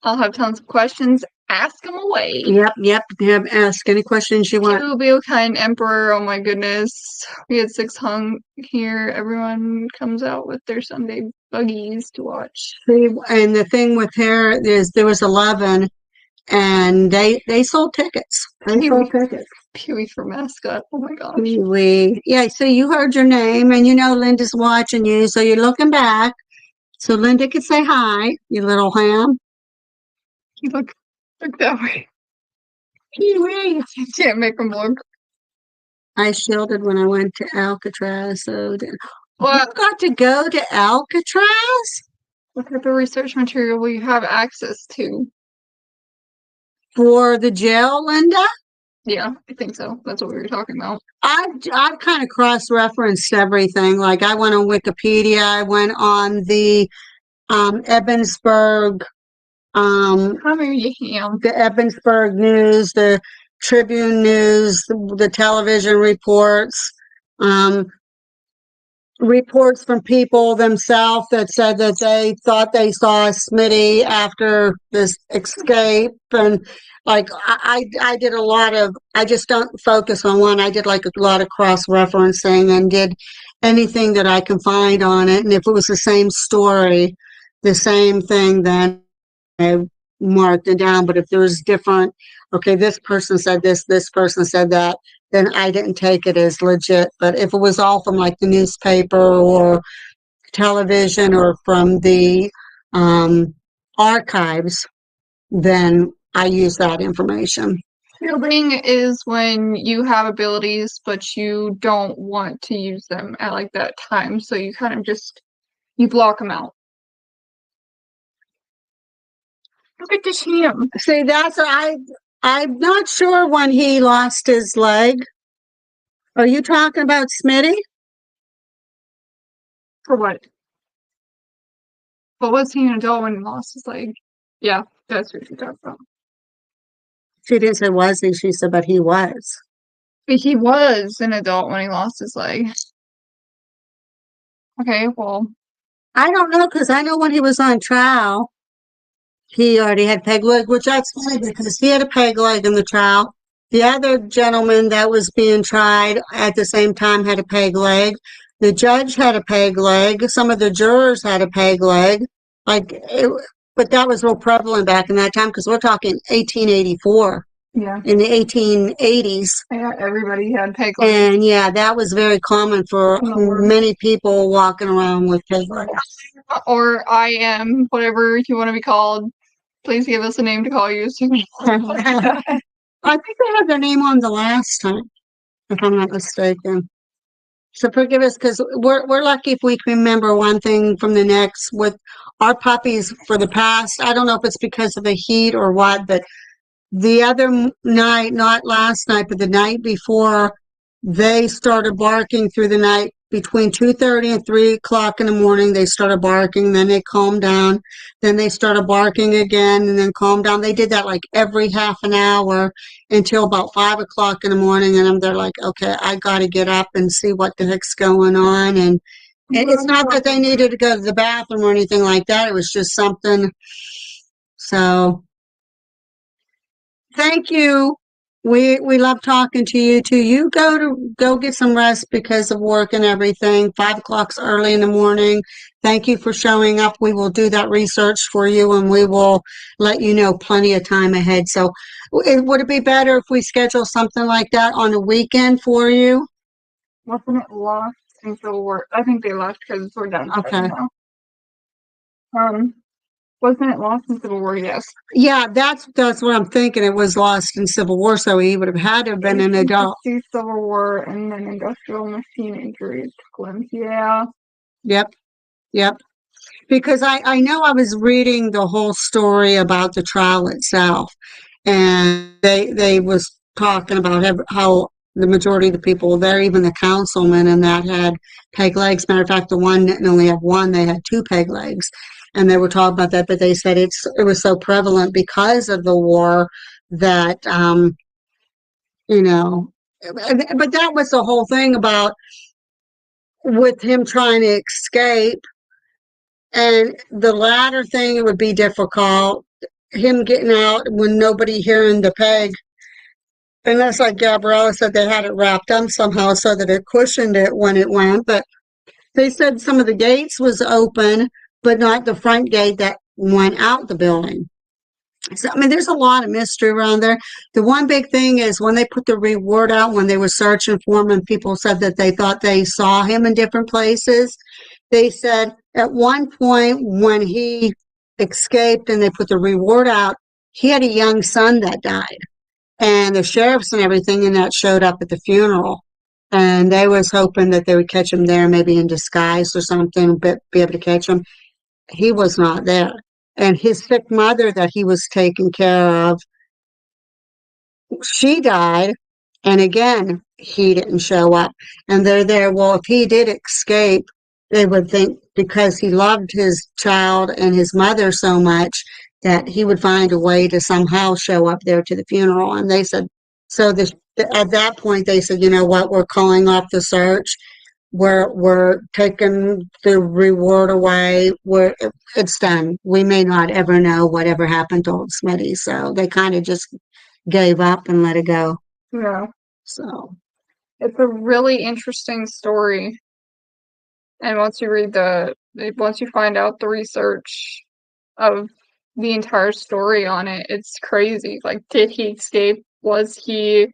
I'll have tons of questions. Ask them away. Yep. Ask any questions you want. To kind Emperor, oh my goodness. We had 6 hung here. Everyone comes out with their Sunday buggies to watch. And the thing with her is there was 11 and they sold tickets. Pee-wee for mascot. Oh my gosh. Pee-wee. Yeah, so you heard your name and you know Linda's watching you, so you're looking back. So Linda could say hi, you little ham. You look that way. Pee-wee. You can't make them look. I shielded when I went to Alcatraz, so Well, you got to go to Alcatraz? what type of research material will you have access to? For the jail, Linda? Yeah, I think so. That's what we were talking about. I've kind of cross-referenced everything. Like I went on Wikipedia, I went on the Ebensburg, Come here, you ham. the Ebensburg News, the Tribune News, the television reports. reports from people themselves that said that they thought they saw Smitty after this escape. And like, I did a lot of, I just don't focus on one. I did like a lot of cross-referencing and did anything that I can find on it. And if it was the same story, the same thing, then I marked it down. But if there was different, okay, this person said this person said that, then I didn't take it as legit. But if it was all from like the newspaper or television or from the archives, then I use that information. Shielding is when you have abilities, but you don't want to use them at like that time. So you kind of just, you block them out. Look at this ham. See, that's, I'm not sure when he lost his leg. Are you talking about Smitty? For what? But was he an adult when he lost his leg? Yeah, that's what you're talking about. She didn't say was he, she said, but he was. But he was an adult when he lost his leg. Okay, well, I don't know, because I know when he was on trial, he already had peg leg, which that's funny because he had a peg leg in the trial. The other gentleman that was being tried at the same time had a peg leg. The judge had a peg leg. Some of the jurors had a peg leg. But that was real prevalent back in that time because we're talking 1884 yeah. in the 1880s. Yeah, everybody had peg legs. And yeah, that was very common for many people walking around with peg legs. Or I am, whatever you want to be called. Please give us a name to call you. I think they had their name on the last time, if I'm not mistaken. So forgive us, because we're lucky if we can remember one thing from the next. With our puppies for the past, I don't know if it's because of the heat or what, but the other night, not last night, but the night before, they started barking through the night between 2:30 and 3 o'clock in the morning. They started barking, then they calmed down, then they started barking again, and then calmed down. They did that like every half an hour until about 5 o'clock in the morning, and they're like, okay, I got to get up and see what the heck's going on. And it's not that they needed to go to the bathroom or anything like that. It was just something. So thank you. We love talking to you too. You go get some rest because of work and everything. 5 o'clock's early in the morning. Thank you for showing up. We will do that research for you and we will let you know plenty of time ahead. So would it be better if we schedule something like that on a weekend for you? Wasn't it lost in Civil War? I think they left because we're done. Okay. Now. Wasn't it lost in Civil War? Yes. Yeah, that's what I'm thinking. It was lost in Civil War, so he would have had to have been an adult. Civil War and then industrial machine injuries. Yeah. Yep. Because I know I was reading the whole story about the trial itself, and they was talking about how the majority of the people there, even the councilman and that, had peg legs. Matter of fact, the one didn't only have one, they had two peg legs. And they were talking about that, but they said it was so prevalent because of the war that, but that was the whole thing about with him trying to escape. And the latter thing, it would be difficult, him getting out when nobody hearing the peg. And that's like Gabriella said, they had it wrapped up somehow so that it cushioned it when it went. But they said some of the gates was open, but not the front gate that went out the building. So, I mean, there's a lot of mystery around there. The one big thing is when they put the reward out, when they were searching for him and people said that they thought they saw him in different places, they said at one point when he escaped and they put the reward out, he had a young son that died. And the sheriffs and everything and that showed up at the funeral. And they was hoping that they would catch him there, maybe in disguise or something, but be able to catch him. He was not there. And his sick mother that he was taking care of, she died. And again, he didn't show up. And they're there. Well, if he did escape, they would think because he loved his child and his mother so much that he would find a way to somehow show up there to the funeral. And they said, so at that point, they said, you know what, we're calling off the search. we're taking the reward away. It's done. We may not ever know whatever happened to old Smitty, so they kind of just gave up and let it go. Yeah. So It's a really interesting story. And once you find out the research of the entire story on it, it's crazy. Like, did he escape? Was he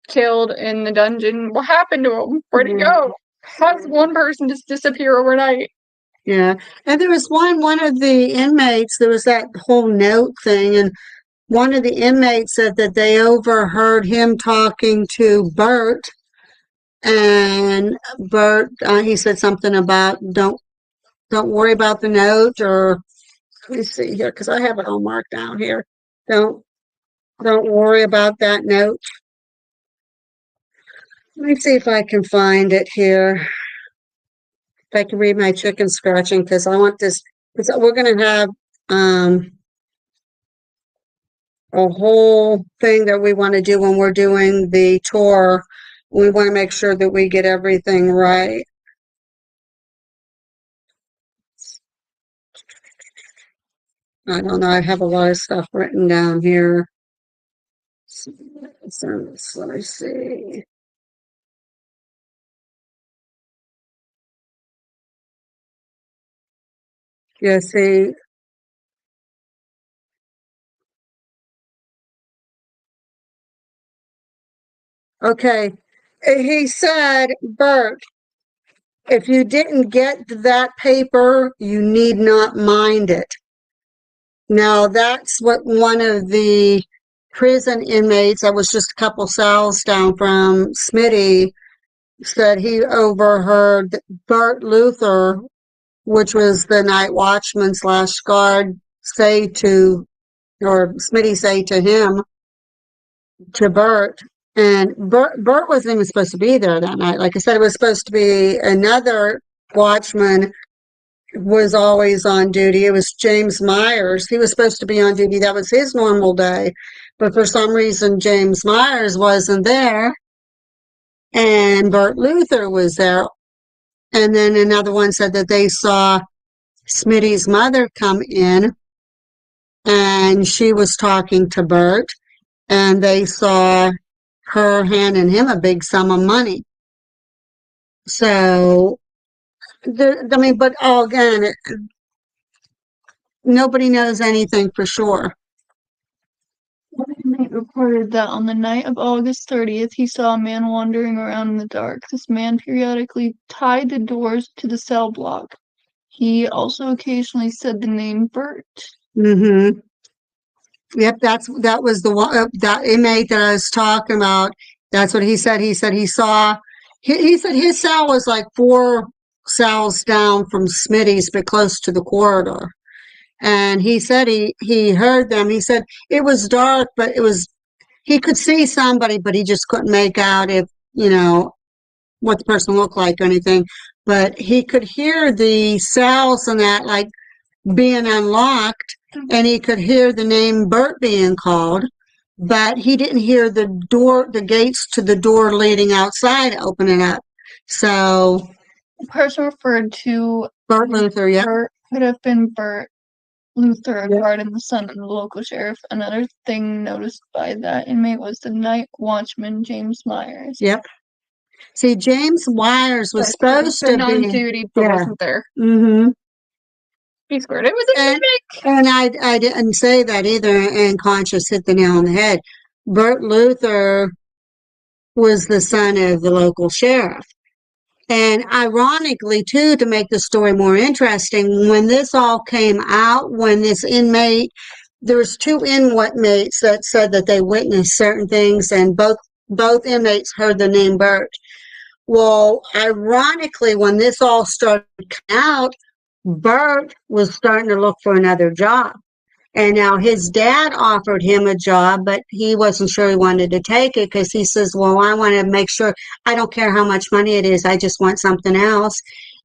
killed in the dungeon? What happened to him? Where'd he go? How does one person just disappear overnight? yeah, and there was one of the inmates. There was that whole note thing, and one of the inmates said that they overheard him talking to Bert, and Bert, he said something about don't worry about the note, or let me see here because I have it all marked down here. Don't worry about that note. Let me see if I can find it here. If I can read my chicken scratching, because I want this. Because we're going to have a whole thing that we want to do when we're doing the tour. We want to make sure that we get everything right. I don't know. I have a lot of stuff written down here. So, let me see. Yeah, see. Okay. He said, Bert, if you didn't get that paper, you need not mind it. Now, that's what one of the prison inmates, that was just a couple cells down from Smitty, said he overheard Bert Luther, which was the night watchman / guard, say to, or Smitty say to him, to Bert. And Bert wasn't even supposed to be there that night. Like I said, it was supposed to be another watchman was always on duty. It was James Myers. He was supposed to be on duty. That was his normal day. But for some reason, James Myers wasn't there. And Bert Luther was there. And then another one said that they saw Smitty's mother come in and she was talking to Bert, and they saw her handing him a big sum of money. So, but again, nobody knows anything for sure. One inmate reported that on the night of August 30th, he saw a man wandering around in the dark. This man periodically tied the doors to the cell block. He also occasionally said the name Bert. Mm-hmm. Yep, that was the one, that inmate that I was talking about. That's what he said. He said he saw. He said his cell was like 4 cells down from Smitty's, but close to the corridor. And he said he heard them. He said it was dark, but he could see somebody, but he just couldn't make out if, what the person looked like or anything. But he could hear the cells and that like being unlocked, and he could hear the name Bert being called, but he didn't hear the gates to the door leading outside opening up. So The person referred to Bert Luther, yeah. Bert could have been Bert Luther, a Yep. guard and the son of the local sheriff. Another thing noticed by that inmate was the night watchman, James Myers. Yep. See, James Myers was supposed to Been on be. duty, but Yeah. wasn't there. Mm-hmm. He squared it with a mimic. And I didn't say that either, and Conscious hit the nail on the head. Bert Luther was the son of the local sheriff. And ironically, too, to make the story more interesting, when this all came out, when this inmate, there was 2 inmates that said that they witnessed certain things, and both inmates heard the name Bert. Well, ironically, when this all started coming out, Bert was starting to look for another job. And now his dad offered him a job, but he wasn't sure he wanted to take it because he says, well, I want to make sure, I don't care how much money it is, I just want something else.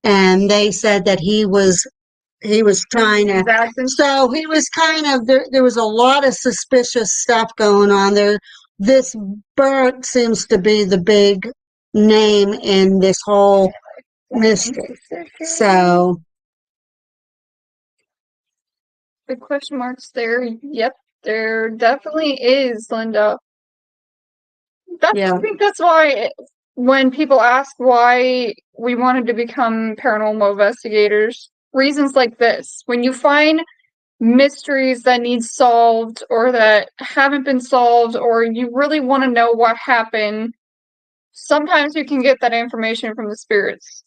And they said that he was trying to, so he was kind of, there was a lot of suspicious stuff going on there. This Bert seems to be the big name in this whole mystery. So, The question marks there. Yep, there definitely is, Linda. Yeah. I think that's why when people ask why we wanted to become paranormal investigators, reasons like this, when you find mysteries that need solved or that haven't been solved, or you really want to know what happened, sometimes you can get that information from the spirits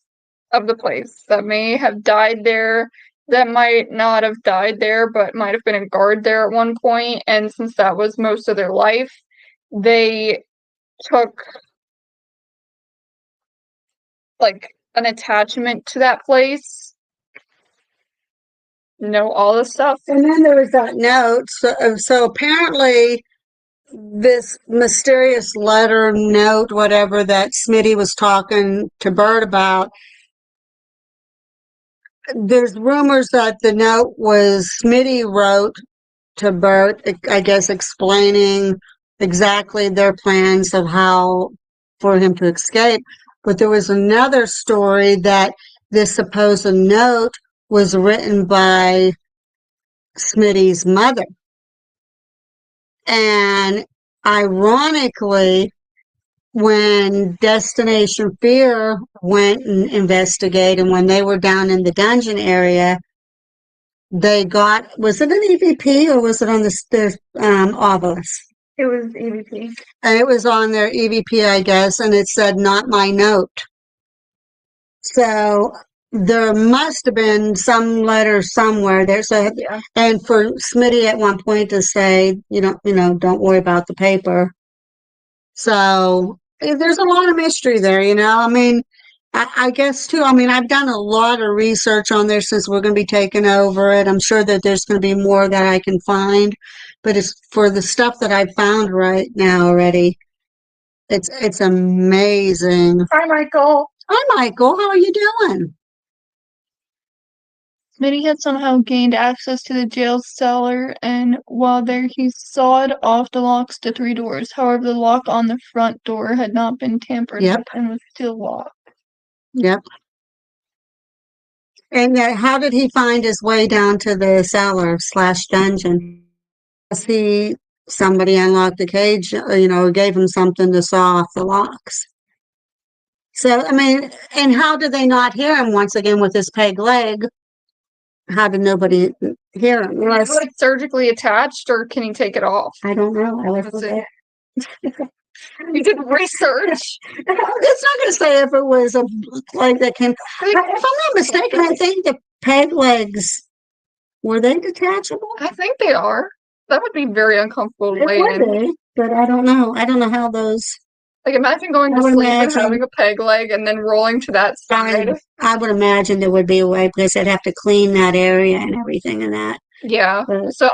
of the place that may have died there, that might not have died there, but might have been a guard there at one point, and since that was most of their life, they took like an attachment to that place. Know all this stuff. and then there was that note. So apparently, this mysterious letter, note, whatever that Smitty was talking to Bert about, there's rumors that the note was Smitty wrote to Bert, I guess, explaining exactly their plans of how for him to escape. But there was another story that this supposed note was written by Smitty's mother. And ironically, when Destination Fear went and investigated, when they were down in the dungeon area, they got, was it an EVP or was it on the obelisk? It was EVP. And it was on their EVP, I guess, and it said, "Not my note." So there must have been some letter somewhere there. So, Yeah. and for Smitty at one point to say, don't worry about the paper. So there's a lot of mystery there, I mean, I guess too, I mean, I've done a lot of research on there since we're going to be taking over it. I'm sure that there's going to be more that I can find, but it's for the stuff that I've found right now already. It's amazing. Hi, Michael. Hi, Michael. How are you doing? Smitty had somehow gained access to the jail cellar, and while there he sawed off the locks to 3 doors. However, the lock on the front door had not been tampered Yep. with and was still locked. Yep. And how did he find his way down to the cellar/dungeon? Somebody unlocked the cage, or gave him something to saw off the locks. So, I mean, and how did they not hear him once again with his peg leg? How did nobody hear him? Was it surgically attached, or can he take it off? I don't know. I was Let's see. You did research. It's not going to say if it was a leg that came. If I'm not mistaken, I think the peg legs, were they detachable? I think they are. That would be very uncomfortable to It lay would in. be, but I don't know. I don't know how those. Like, imagine going I to would sleep and imagine. having a peg leg and then rolling to that side. I would imagine there would be a way because they'd have to clean that area and everything and that. Yeah. But, So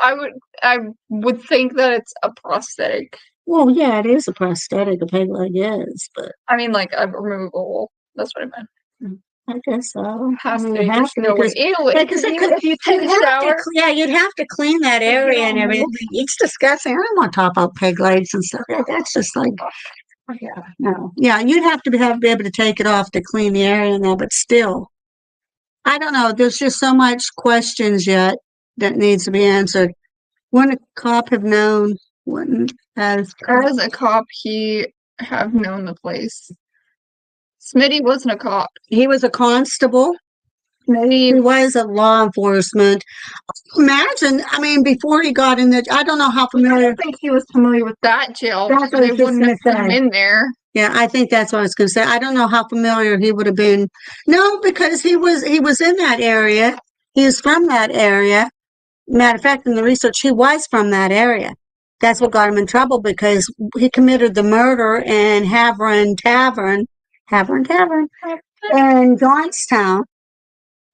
I would think that it's a prosthetic. well, yeah, it is a prosthetic. A peg leg is, but I mean, like a removable. That's what I meant. I guess so. Has to I be. mean, There's no way. because- Ew, because it even could- if you take a you'd have to shower. yeah, you'd have to clean that area and everything. It's disgusting. I don't want to talk about peg legs and stuff. That's just like, yeah, no. Yeah, you'd have to be able to take it off to clean the area now, but still. I don't know. There's just so much questions yet that needs to be answered. Wouldn't a cop have known? Wouldn't as As a cop, he have known the place. Smitty wasn't a cop. he was a constable. He Smitty, was a law enforcement. Imagine, I mean, before he got in I don't know how I familiar. don't think he was familiar with that jail. That's So what I they was just wouldn't have gonna put him say. in there. Yeah, I think that's what I was going to say. I don't know how familiar he would have been. No, because he was in that area. He was from that area. Matter of fact, in the research, he was from that area. That's what got him in trouble because he committed the murder in Havern Tavern, in Johnstown.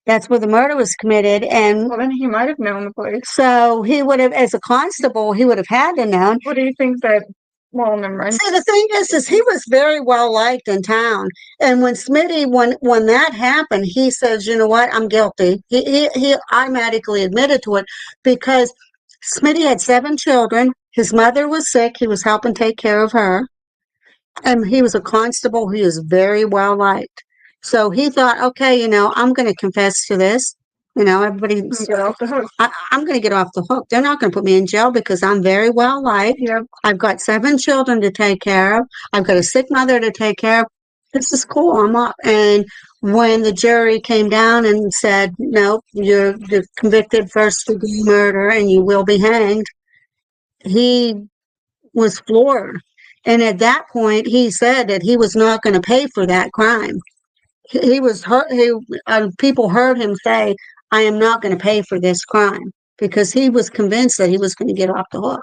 That's where the murder was committed. And Well, then he might have known the place. so he would have, as a constable, he would have had to know. What do you think that? Well, never mind. See, the thing is he was very well liked in town. And when Smitty, when that happened, he says, "You know what? I'm guilty." He automatically admitted to it because Smitty had 7 children. His mother was sick. He was helping take care of her. and he was a constable. He was very well liked. So he thought, okay, I'm going to confess to this. Everybody's, Get off the hook. I'm going to get off the hook. They're not going to put me in jail because I'm very well liked. Yep. I've got 7 children to take care of. I've got a sick mother to take care of. This is cool. I'm up. And when the jury came down and said, no, you're convicted first degree murder and you will be hanged, he was floored. And at that point, he said that he was not going to pay for that crime. He was hurt. People heard him say, I am not going to pay for this crime, because he was convinced that he was going to get off the hook.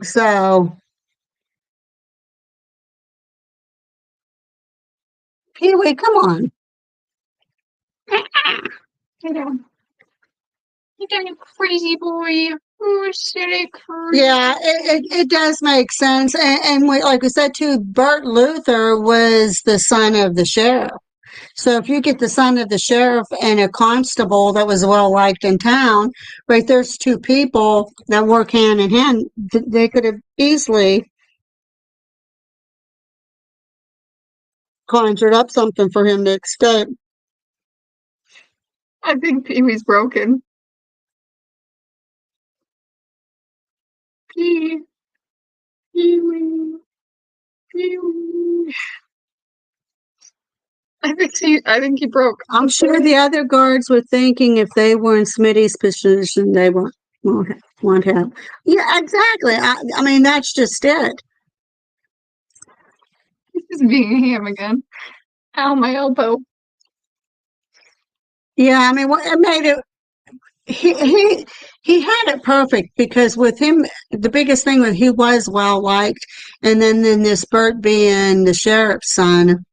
So, Pee Wee, come on. You know, you done a crazy boy. Oh, silly crazy. Yeah, it does make sense. And like we said too, Bert Luther was the son of the sheriff. So if you get the son of the sheriff and a constable that was well liked in town, right, there's 2 people that work hand in hand. They could have easily conjured up something for him to escape. I think Pee Wee's broken. Pee Wee. Pee Wee. I think he broke. I'm sure the other guards were thinking if they were in Smitty's position, they won't have. Yeah, exactly. I mean, that's just it. He's being a ham again. Ow, my elbow. Yeah, I mean, it made it. He had it perfect, because with him, the biggest thing was he was well liked, and then this Bert being the sheriff's son,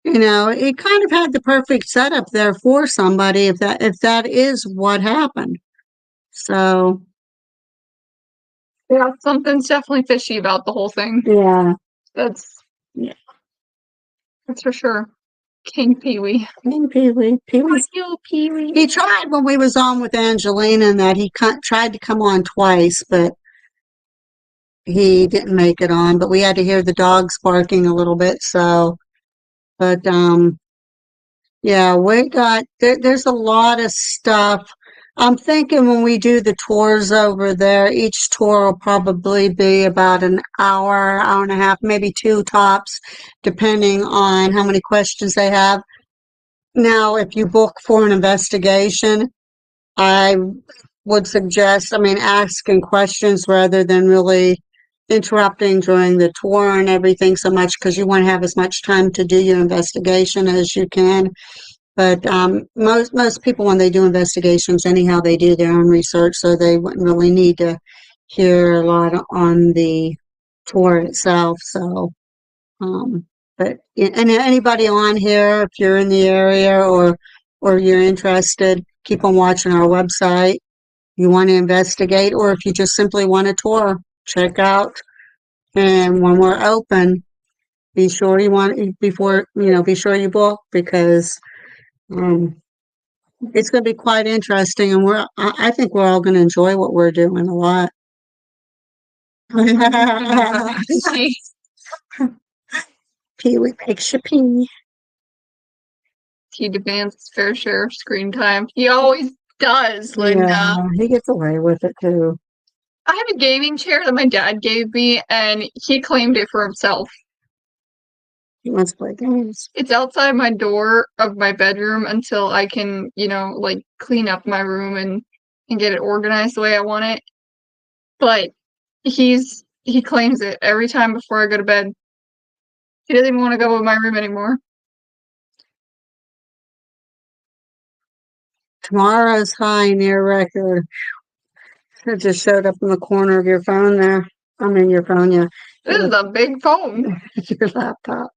he kind of had the perfect setup there for somebody if that is what happened. So Yeah, something's definitely fishy about the whole thing. yeah, That's for sure. King Pee Wee. Pee Wee. You, Pee Wee. He tried when we was on with Angelina, and that he tried to come on twice, but he didn't make it on. But we had to hear the dogs barking a little bit, so. But yeah, we got there's a lot of stuff. I'm thinking when we do the tours over there, each tour will probably be about an hour, hour and a half, maybe 2 tops, depending on how many questions they have. Now, if you book for an investigation, I would suggest, asking questions rather than really interrupting during the tour and everything so much, because you want to have as much time to do your investigation as you can. But most people, when they do investigations, anyhow, they do their own research, so they wouldn't really need to hear a lot on the tour itself. So, but and anybody on here, if you're in the area or you're interested, keep on watching our website. You want to investigate, or if you just simply want a tour, check out. And when we're open, be sure you book, because it's going to be quite interesting, and I think we're all going to enjoy what we're doing a lot. Pee Wee makes you pee. He demands his fair share of screen time. He always does, Linda. Yeah, he gets away with it too. I have a gaming chair that my dad gave me, and he claimed it for himself. He wants to play games. It's outside my door of my bedroom until I can, clean up my room and get it organized the way I want it. But he claims it every time before I go to bed. He doesn't even want to go in my room anymore. Tomorrow's high near record. It just showed up in the corner of your phone there. Your phone, yeah. This is a big phone. Your laptop.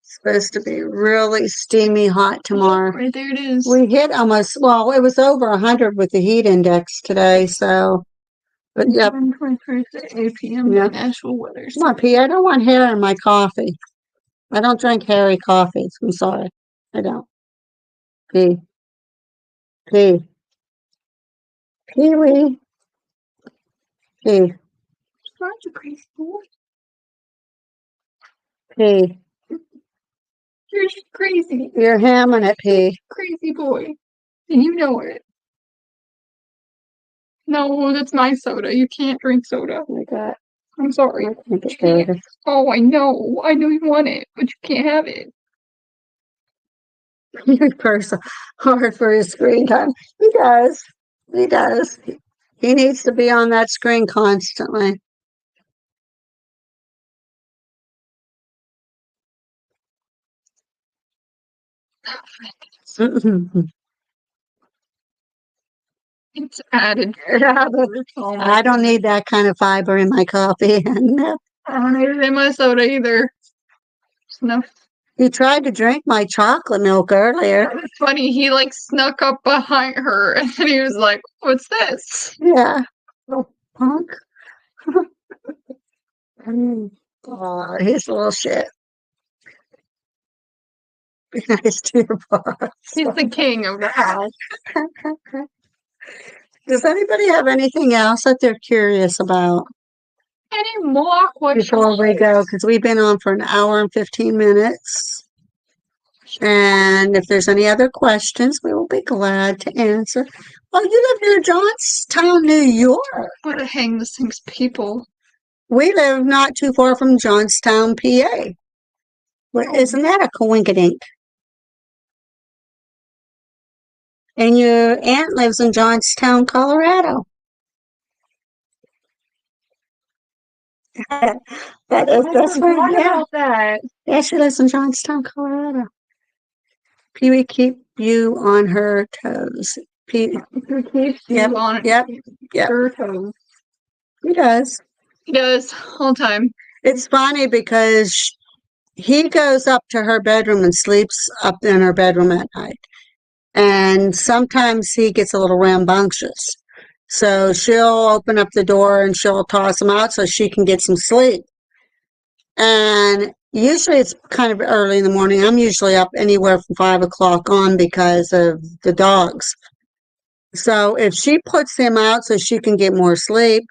It's supposed to be really steamy hot tomorrow. Right there it is. We hit it was over 100 with the heat index today, so. But yep. 7:23 at 8 p.m. Yeah. Nashville weather. Come on, P. I don't want hair in my coffee. I don't drink hairy coffees. I'm sorry. I don't. P. P. Pee Wee. P. Such a crazy boy. P. You're just crazy. You're hamming it, P. Crazy boy. And you know it. No, that's my soda. You can't drink soda. Oh my God. I'm sorry. I think it's good. Oh, I know. I know you want it, but you can't have it. Your person hard for his screen time. He does. He does. He needs to be on that screen constantly. It's added. I don't need that kind of fiber in my coffee. I don't need it in my soda either. No. You tried to drink my chocolate milk earlier. It's funny. He like snuck up behind her, and then he was like, "What's this?" Yeah. Little punk. Oh, he's a little shit. Be nice to your boss. He's the king of the house. Does anybody have anything else that they're curious about Any more questions? before we go? Because we've been on for an hour and 15 minutes. And if there's any other questions, we will be glad to answer. Oh, you live near Johnstown, New York. What a hang this thing's people. We live not too far from Johnstown, PA. Well, isn't that a coinkydink? And your aunt lives in Johnstown, Colorado. That is that's right. Yeah. That. Yeah, she lives in Johnstown, Colorado. Pee Wee keep you on her toes. He keeps Yep, you on yep, yep. her toes. He does. He does all the time. It's funny because he goes up to her bedroom and sleeps up in her bedroom at night. And sometimes he gets a little rambunctious. So she'll open up the door and she'll toss him out so she can get some sleep. And usually it's kind of early in the morning. I'm usually up anywhere from 5 o'clock on because of the dogs. So if she puts him out so she can get more sleep,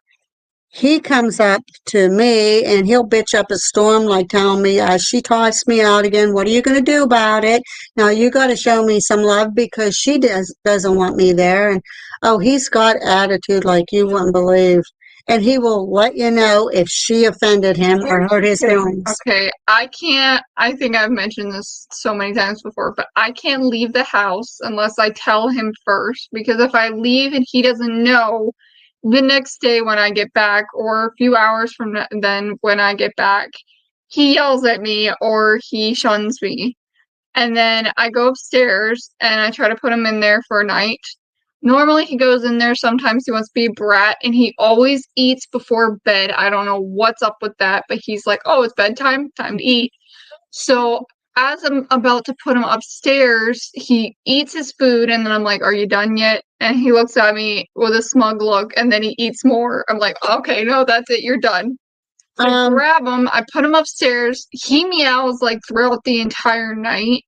he comes up to me and he'll bitch up a storm, like telling me, she tossed me out again. What are you going to do about it? Now you got to show me some love because she doesn't want me there. And oh, he's got attitude like you wouldn't believe. And he will let you know if she offended him or hurt his feelings. Okay, I think I've mentioned this so many times before, but I can't leave the house unless I tell him first, because if I leave and he doesn't know, the next day when I get back, or a few hours from then when I get back, he yells at me or he shuns me. And then I go upstairs and I try to put him in there for a night. Normally he goes in there, sometimes he wants to be a brat, and he always eats before bed. I don't know what's up with that, but he's like, oh, it's bedtime, time to eat. So as I'm about to put him upstairs, he eats his food, and then I'm like, are you done yet? And he looks at me with a smug look, and then he eats more. I'm like, okay, no, that's it, you're done. So I grab him, I put him upstairs. He meows like throughout the entire night.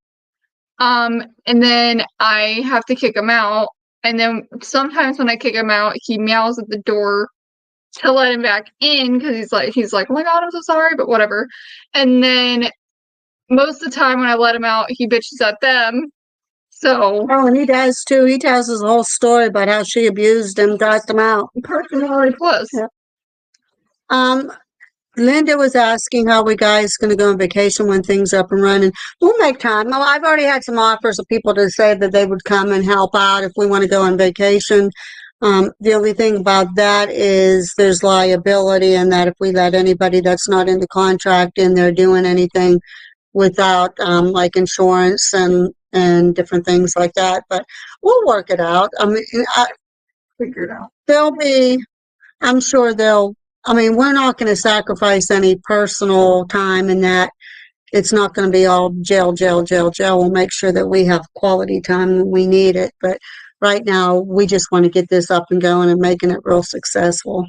And then I have to kick him out. And then sometimes when I kick him out, he meows at the door to let him back in because he's like, oh my God, I'm so sorry, but whatever. And then most of the time when I let him out, he bitches at them. So Oh, and he does too. He tells his whole story about how she abused him, tossed him out. personality plus. Yeah. Linda was asking how we guys going to go on vacation when things are up and running. We'll make time. Well, I've already had some offers of people to say that they would come and help out if we want to go on vacation. The only thing about that is there's liability, and that if we let anybody that's not in the contract in there doing anything without like insurance and different things like that. But we'll work it out. I mean, Figure it out. I'm sure we're not going to sacrifice any personal time in that. It's not going to be all jail. We'll make sure that we have quality time when we need it. But right now, we just want to get this up and going and making it real successful.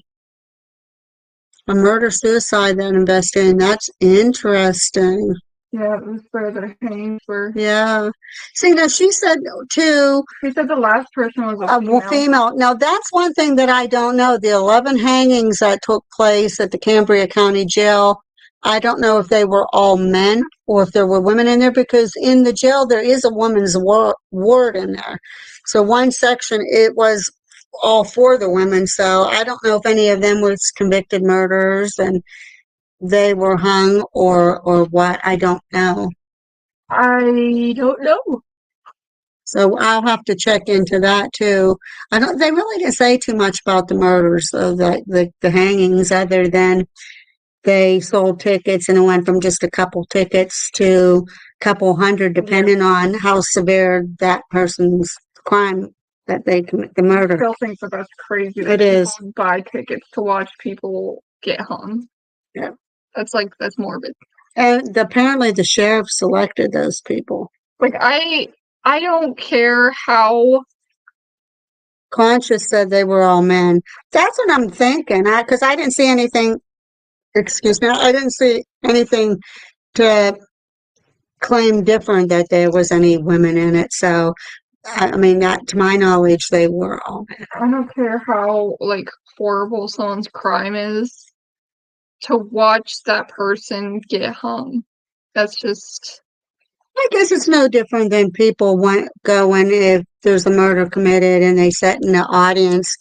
A murder-suicide that investigating, that's interesting. Yeah, it was for the hanging for. Yeah. See, now she said, too, He said the last person was a female. Now, that's one thing that I don't know. The 11 hangings that took place at the Cambria County Jail, I don't know if they were all men or if there were women in there, because in the jail there is a woman's ward in there. So one section, it was all for the women. So I don't know if any of them was convicted murderers and they were hung or what. I don't know. I don't know. So I'll have to check into that too. They really didn't say too much about the murders of the hangings, other than they sold tickets and it went from just a couple tickets to a couple hundred, depending on how severe that person's crime that they commit the I murder. still think that that's crazy. It That is. people buy tickets to watch people get hung. Yeah. That's morbid. And apparently the sheriff selected those people. Like, I don't care how. Conscious said they were all men. That's what I'm thinking. Because I didn't see anything. Excuse me. I didn't see anything to claim different that there was any women in it. So, I mean, that to my knowledge, they were all men. I don't care how, like, horrible someone's crime is, to watch that person get hung. That's just. I guess it's no different than people going if there's a murder committed and they sit in the audience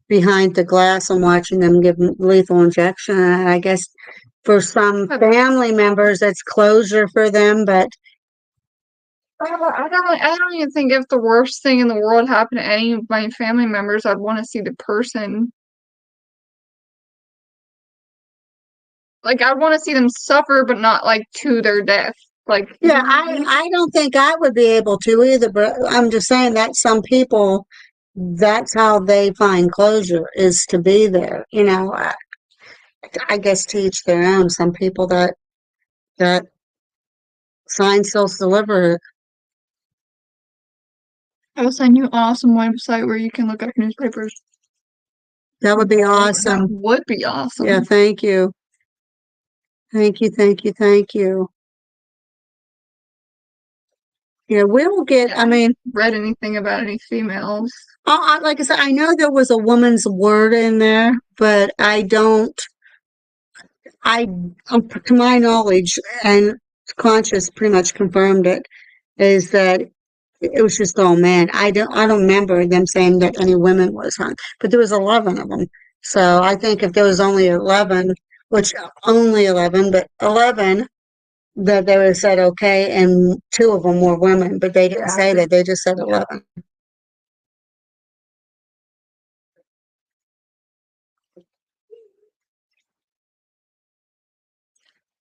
behind the glass and watching them give lethal injection. And I guess for some family members, it's closure for them, but I don't even think if the worst thing in the world happened to any of my family members, I'd want to see the person. Like, I'd want to see them suffer, but not, like, to their death. Like, yeah, I don't think I would be able to either, but I'm just saying that some people, that's how they find closure, is to be there. You know, I guess to each their own. Some people that sign seals deliver. I will send you an awesome website where you can look up newspapers. That would be that awesome. would be awesome. Yeah, thank you. Thank you, thank you, thank you. Yeah, we'll get, I mean, Read anything about any females? like I said, I know there was a woman's word in there, but I don't, to my knowledge, and Conscious pretty much confirmed it, is that it was just all men. I don't remember them saying that any women was hung, but there was 11 of them. So I think if there was only 11, which only 11, but 11, that they would have said okay, and 2 of them were women, but they didn't say that. They just said 11.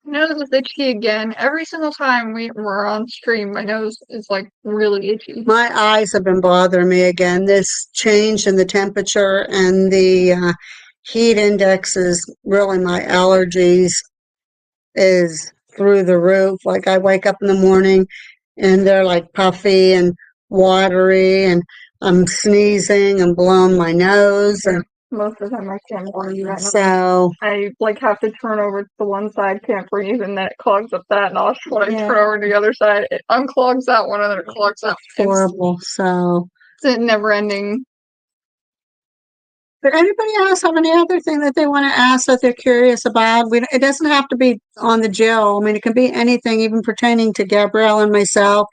My nose is itchy again. Every single time we're on stream, my nose is like really itchy. My eyes have been bothering me again. This change in the temperature and the heat index is really, my allergies is through the roof. Like I wake up in the morning and they're like puffy and watery, and I'm sneezing and blowing my nose, and Most of the time I can't breathe. so I like have to turn over to the one side, can't breathe, and then it clogs up that nostril. I Yeah. turn over to the other side, it unclogs that one, and then it clogs that one. horrible. So, It's a never ending. but anybody else have any other thing that they want to ask that they're curious about? It doesn't have to be on the jail. I mean, it can be anything, even pertaining to Gabrielle and myself,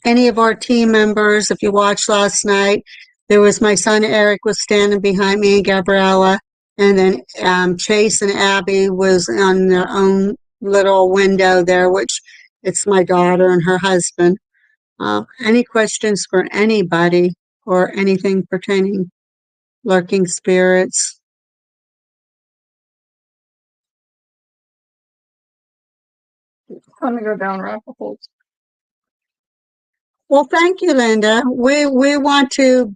any of our team members. If you watched last night, there was my son Eric was standing behind me and Gabriella, and then Chase and Abby was on their own little window there, which it's my daughter and her husband. Any questions for anybody or anything pertaining lurking spirits? Time to go down rabbit holes. Well, thank you, Linda. We want to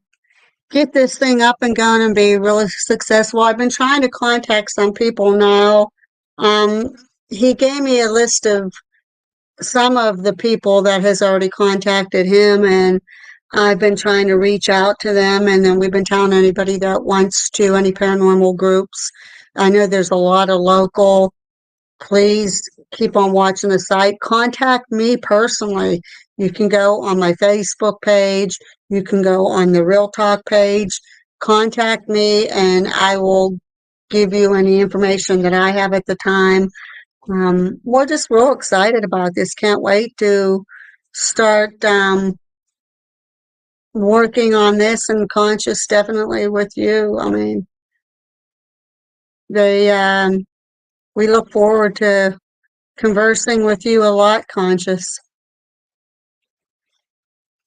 get this thing up and going and be really successful. I've been trying to contact some people now. He gave me a list of some of the people that has already contacted him, and I've been trying to reach out to them, and then we've been telling anybody that wants to, any paranormal groups. I know there's a lot of local. Please keep on watching the site. Contact me personally. You can go on my Facebook page. You can go on the Real Talk page. Contact me and I will give you any information that I have at the time. we're just real excited about this. Can't wait to start working on this, and Conscious definitely with you. I mean, we look forward to conversing with you a lot, Conscious.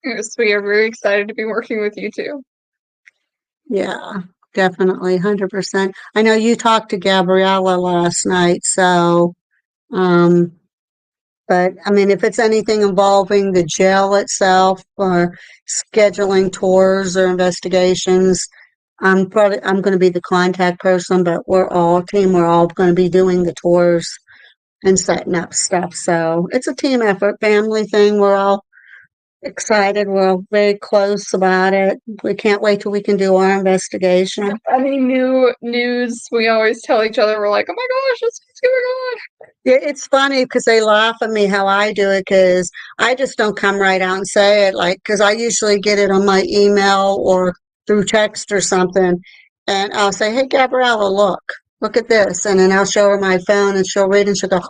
Yes, we are very excited to be working with you too. Yeah, definitely, 100%. I know you talked to Gabriella last night, so, but I mean, if it's anything involving the jail itself or scheduling tours or investigations, I'm going to be the contact person, but we're all going to be doing the tours and setting up stuff. So it's a team effort, family thing. We're all excited. We're all very close about it. We can't wait till we can do our investigation. Any new news, we always tell each other, we're like, oh my gosh, what's going on? Yeah, it's funny because they laugh at me how I do it, because I just don't come right out and say it, like, because I usually get it on my email or through text or something, and I'll say, hey, Gabriella, look at this, and then I'll show her my phone and she'll read and she'll go,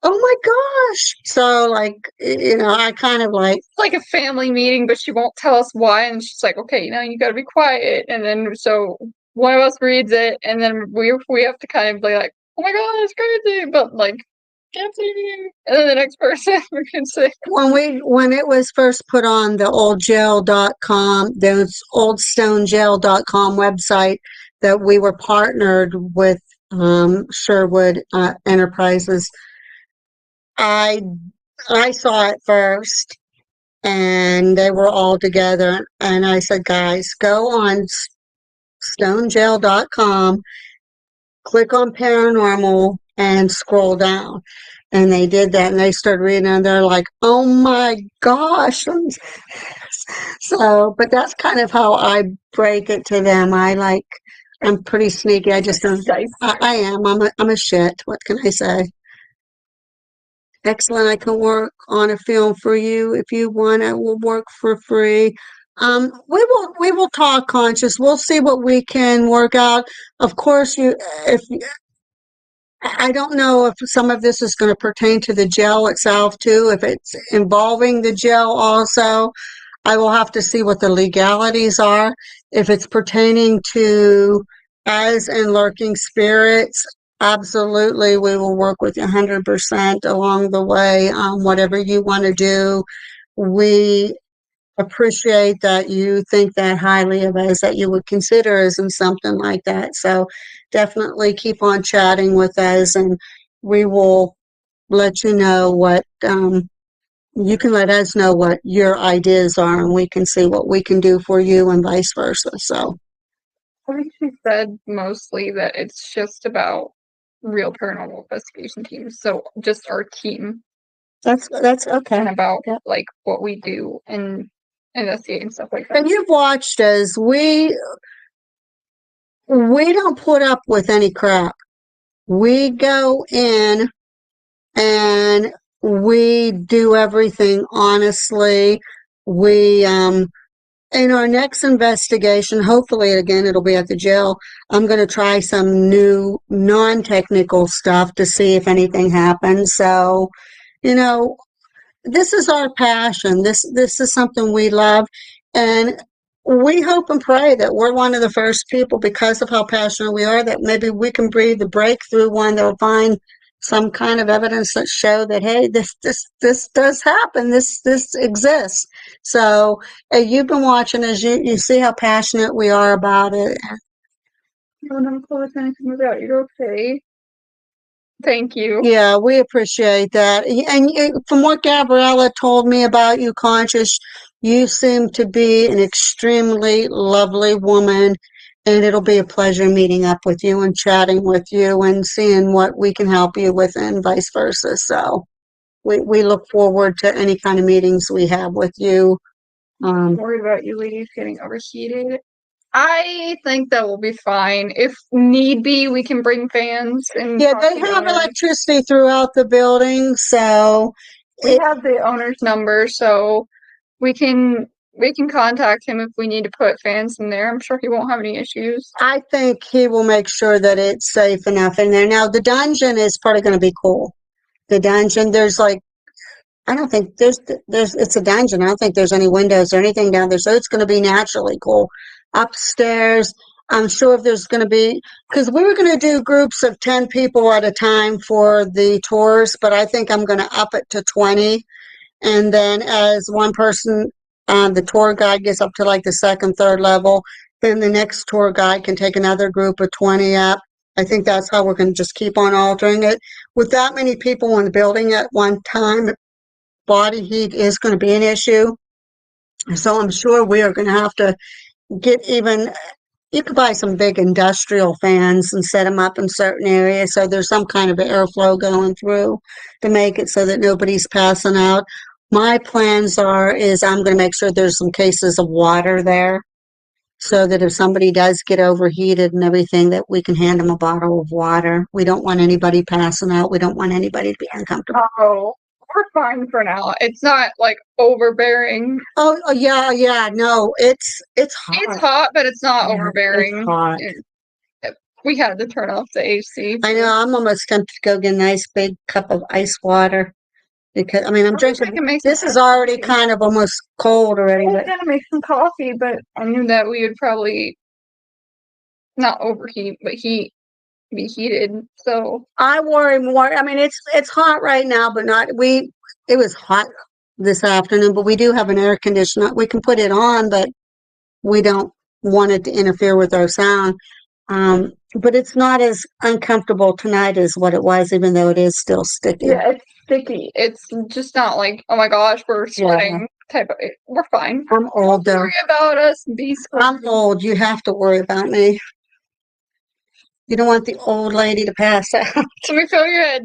oh my gosh. So, like, I kind of like, It's like a family meeting, but she won't tell us why, and she's like, okay, you gotta be quiet, and then so one of us reads it, and then we have to kind of be like, oh my god, that's crazy, but like, can't say anything. And then the next person we can say, when it was first put on the oldjail.com, the oldstonegel.com website, that we were partnered with Sherwood Enterprises, I saw it first, and they were all together, and I said, guys, go on stonegel.com, click on paranormal, and scroll down. And they did that, and they started reading, and they're like, oh my gosh. So, but that's kind of how I break it to them. I'm pretty sneaky. I just don't, I am. I'm a shit. What can I say? Excellent. I can work on a film for you if you want. I will work for free. We will talk, Conscious. We'll see what we can work out. Of course, I don't know if some of this is going to pertain to the jail itself too. If it's involving the jail also, I will have to see what the legalities are. If it's pertaining to eyes and lurking spirits, absolutely, we will work with you 100% along the way. Whatever you want to do, we appreciate that you think that highly of us, that you would consider us in something like that. So definitely keep on chatting with us, and we will let you know what you can let us know what your ideas are, and we can see what we can do for you and vice versa. So I think she said mostly that it's just about real paranormal investigation teams, so just our team, that's okay. and about Yep. like what we do and investigate and stuff like that. And you've watched us. We don't put up with any crap. We go in and we do everything honestly. We in our next investigation, hopefully again it'll be at the jail, I'm going to try some new non-technical stuff to see if anything happens. So, this is our passion. This is something we love, and we hope and pray that we're one of the first people, because of how passionate we are, that maybe we can be the breakthrough one that will find some kind of evidence that show that, hey, this does happen. This exists. So you've been watching as you see how passionate we are about it. You're okay. Thank you. Yeah, we appreciate that. And from what Gabriella told me about you, Conscious, you seem to be an extremely lovely woman, and it'll be a pleasure meeting up with you and chatting with you and seeing what we can help you with, and vice versa. So we look forward to any kind of meetings we have with you. I'm worried about you ladies getting overheated. I think that will be fine. If need be, we can bring fans. And Yeah, they have electricity throughout the building, so we have the owner's number, so we can we can contact him if we need to put fans in there. I'm sure he won't have any issues. I think he will make sure that it's safe enough in there. Now, the dungeon is probably going to be cool. The dungeon, there's like, I don't think it's a dungeon. I don't think there's any windows or anything down there. So it's going to be naturally cool. Upstairs, I'm sure if there's going to be, because we were going to do groups of 10 people at a time for the tours, but I think I'm going to up it to 20. And then as one person, the tour guide gets up to like the second, third level, then the next tour guide can take another group of 20 up. I think that's how we're going to just keep on altering it. With that many people in the building at one time, body heat is going to be an issue. So I'm sure we are going to have to get even, you could buy some big industrial fans and set them up in certain areas so there's some kind of airflow going through to make it so that nobody's passing out. My plans is I'm going to make sure there's some cases of water there so that if somebody does get overheated and everything, that we can hand them a bottle of water. We don't want anybody passing out. We don't want anybody to be uncomfortable. Oh, we're fine for now. It's not like overbearing. Oh yeah. No, it's hot. It's hot, but it's not Yeah, overbearing. It's hot. We had to turn off the AC. I know. I'm almost tempted to go get a nice big cup of ice water because I'm I wish I drinking. could make This some is already coffee. kind of almost cold already. I was But gonna make some coffee, but I knew that we would probably not overheat, but be heated. So I worry more. I mean, it's hot right now, but not it was hot this afternoon, but we do have an air conditioner. We can put it on, but we don't want it to interfere with our sound. But it's not as uncomfortable tonight as what it was, even though it is still sticky. yeah, it's sticky. It's just not like, oh my gosh, we're sweating type of. We're fine. I'm old Don't though. worry about us. Be I'm old. You have to worry about me. You don't want the old lady to pass out. Let me feel your head.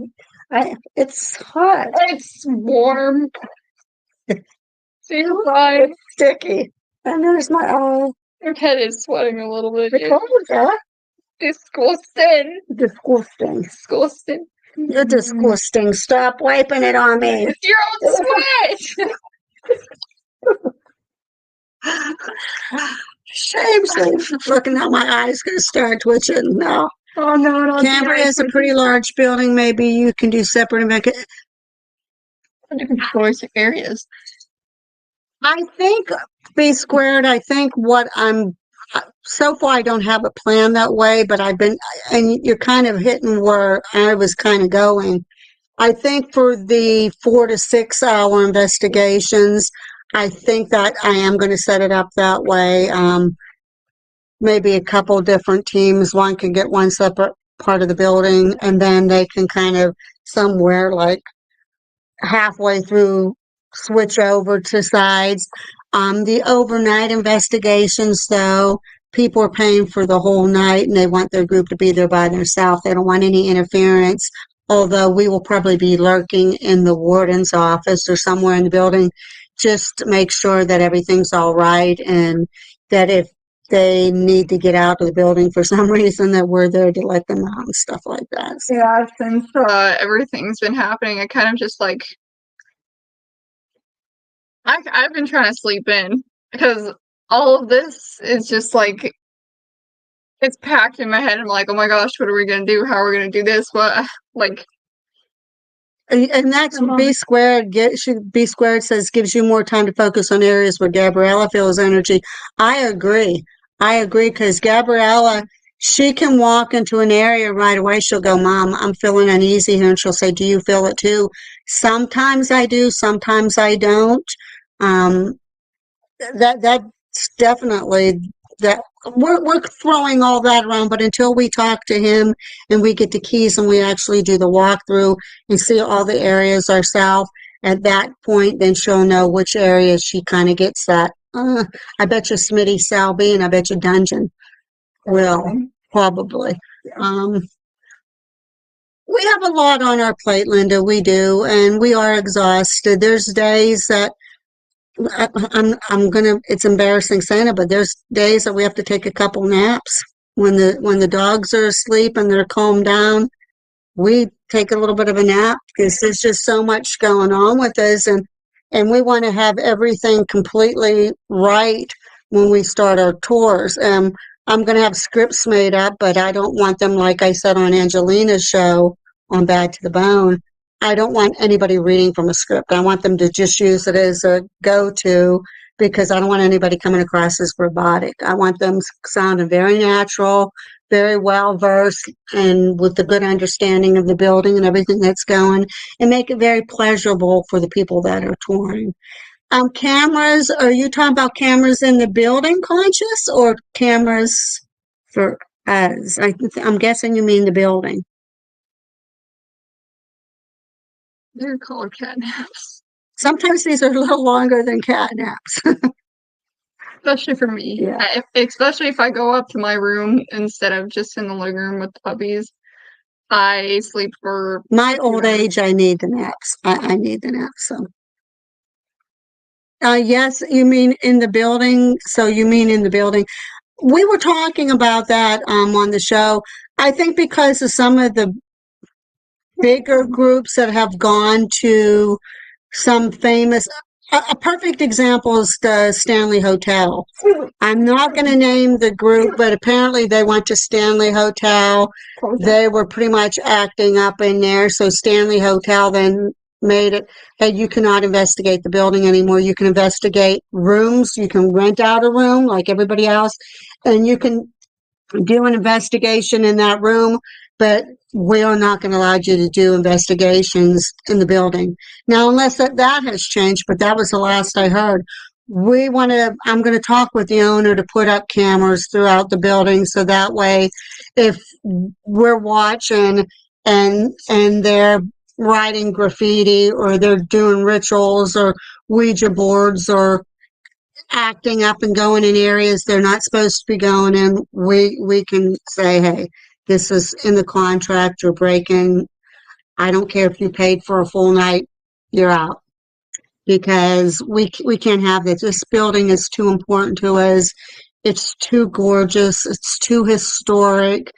It's hot. It's warm. See, you're fine. It's sticky. And there's my eye. Your head is sweating a little bit. I told you. Disgusting. Disgusting. Disgusting. You're disgusting. Stop wiping it on me. It's your own sweat. Shame. Looking how my eyes gonna start twitching now. Oh no! Cambria is a pretty large building. Maybe you can do separate and make it. Different floors or areas. I think B squared. I think what so far I don't have it planned that way, but and you're kind of hitting where I was kind of going. I think for the 4 to 6 hour investigations, I think that I am going to set it up that way. Maybe a couple different teams. One can get one separate part of the building, and then they can kind of somewhere like halfway through switch over to sides. The overnight investigations, though, people are paying for the whole night and they want their group to be there by themselves. They don't want any interference, although we will probably be lurking in the warden's office or somewhere in the building just to make sure that everything's all right and that if they need to get out of the building for some reason, that we're there to let them out and stuff like that. So, Yeah, since everything's been happening, I kind of just like I've been trying to sleep in because all of this is just like it's packed in my head. I'm like, oh my gosh, what are we gonna do? How are we gonna do this? What like? and that's what B squared B squared says gives you more time to focus on areas where Gabriella feels energy. I agree because Gabriella, she can walk into an area right away. She'll go, Mom, I'm feeling uneasy here. And she'll say, do you feel it too? Sometimes I do. Sometimes I don't. That's definitely that we're throwing all that around, but until we talk to him and we get the keys and we actually do the walkthrough and see all the areas ourselves, at that point, then she'll know which areas she kind of gets that. I bet you Smitty, Salby, and I bet you Dungeon will probably. We have a lot on our plate, Linda. We do, and we are exhausted. There's days that it's embarrassing saying it, but there's days that we have to take a couple naps when the dogs are asleep and they're calmed down. We take a little bit of a nap because there's just so much going on with us, and and we want to have everything completely right when we start our tours. I'm going to have scripts made up, but I don't want them, like I said on Angelina's show on Bad to the Bone. I don't want anybody reading from a script. I want them to just use it as a go-to because I don't want anybody coming across as robotic. I want them sounding very natural, very well versed, and with a good understanding of the building and everything that's going, and make it very pleasurable for the people that are touring. Cameras, are you talking about cameras in the building, Conscious, or cameras for us? I'm guessing you mean the building. They're called catnaps, Sometimes these are a little longer than catnaps. especially for me. Yeah. Especially if I go up to my room instead of just in the living room with the puppies. I sleep for My old age, I need the naps. I need the naps. So, yes, you mean in the building. So you mean in the building. We were talking about that on the show. I think because of some of the bigger groups that have gone to some famous, a perfect example is the Stanley Hotel. I'm not going to name the group, but apparently they went to Stanley Hotel. They were pretty much acting up in there. So Stanley Hotel then made it, hey, you cannot investigate the building anymore. You can investigate rooms. You can rent out a room like everybody else, and you can do an investigation in that room, but we are not going to allow you to do investigations in the building. Now, unless that has changed, but that was the last I heard. I'm going to talk with the owner to put up cameras throughout the building so that way if we're watching and they're writing graffiti or they're doing rituals or Ouija boards or acting up and going in areas they're not supposed to be going in, we can say, hey, this is in the contract, you're breaking. I don't care if you paid for a full night, you're out. Because we can't have this. This building is too important to us. It's too gorgeous. It's too historic.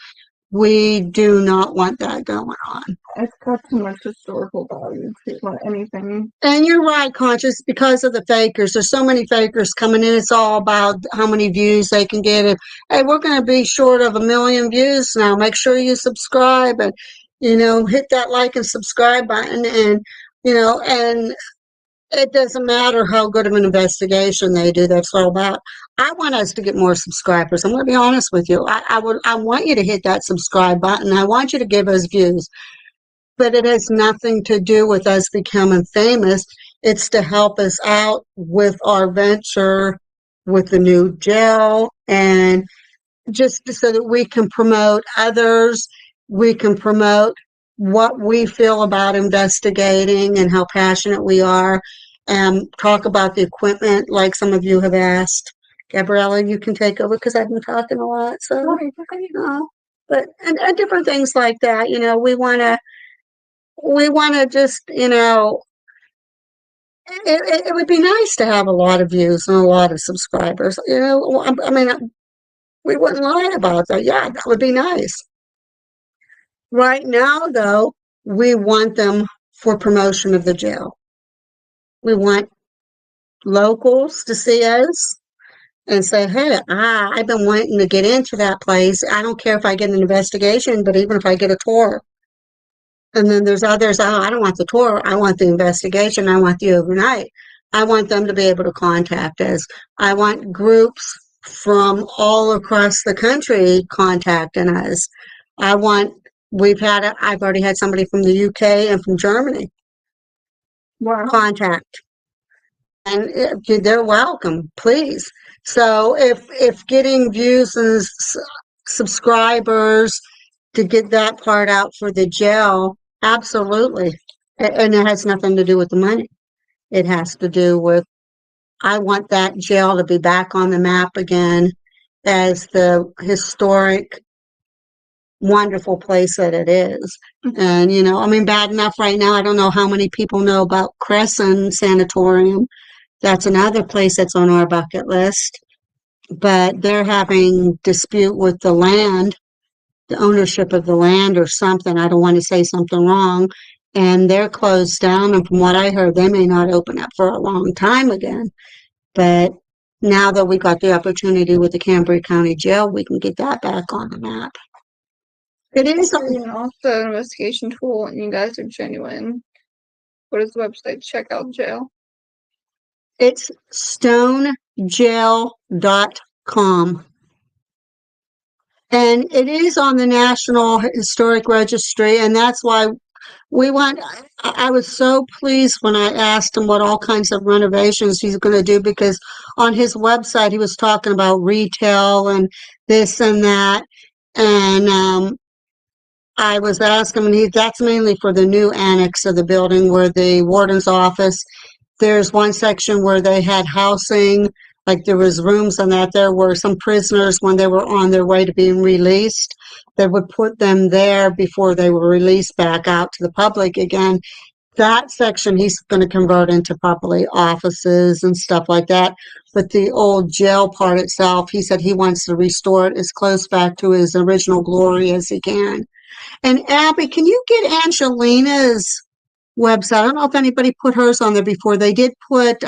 We do not want that going on. It's got too much historical value to let anything. And you're right, Conscious, because of the fakers. There's so many fakers coming in. It's all about how many views they can get. And, hey, we're going to be short of 1 million views now. Make sure you subscribe and, hit that like and subscribe button. And, and it doesn't matter how good of an investigation they do. That's all about. I want us to get more subscribers. I'm going to be honest with you. I want you to hit that subscribe button. I want you to give us views. But it has nothing to do with us becoming famous. It's to help us out with our venture with the new jail and just so that we can promote others. We can promote what we feel about investigating and how passionate we are, and talk about the equipment like some of you have asked. Gabriella, you can take over because I've been talking a lot. So, but and different things like that. We want to just, it would be nice to have a lot of views and a lot of subscribers. I mean, we wouldn't lie about that. Yeah, that would be nice. Right now, though, we want them for promotion of the jail. We want locals to see us and say, hey, I've been wanting to get into that place. I don't care if I get an investigation, but even if I get a tour. And then there's others, I don't want the tour. I want the investigation. I want the overnight. I want them to be able to contact us. I want groups from all across the country contacting us. I've already had somebody from the UK and from Germany contact. And they're welcome, please. So if getting views and subscribers to get that part out for the jail, absolutely. And it has nothing to do with the money. It has to do with, I want that jail to be back on the map again as the historic, wonderful place that it is. And, bad enough right now, I don't know how many people know about Crescent Sanatorium. That's another place that's on our bucket list. But they're having dispute with the land, the ownership of the land or something. I don't want to say something wrong. and they're closed down. And from what I heard, they may not open up for a long time again. But now that we got the opportunity with the Cambria County Jail, we can get that back on the map. It is on Turning off the investigation tool, and you guys are genuine. What is the website? Check out jail. It's stonejail.com. And it is on the National Historic Registry, and that's why we want. I was so pleased when I asked him what all kinds of renovations he's going to do, because on his website he was talking about retail and this and that. And I was asking him, that's mainly for the new annex of the building where the warden's office. There's one section where they had housing, like there was rooms on that. There were some prisoners when they were on their way to being released. They would put them there before they were released back out to the public again. That section he's going to convert into probably offices and stuff like that. But the old jail part itself, he said he wants to restore it as close back to his original glory as he can. And Abby, can you get Angelina's website? I don't know if anybody put hers on there before. They did put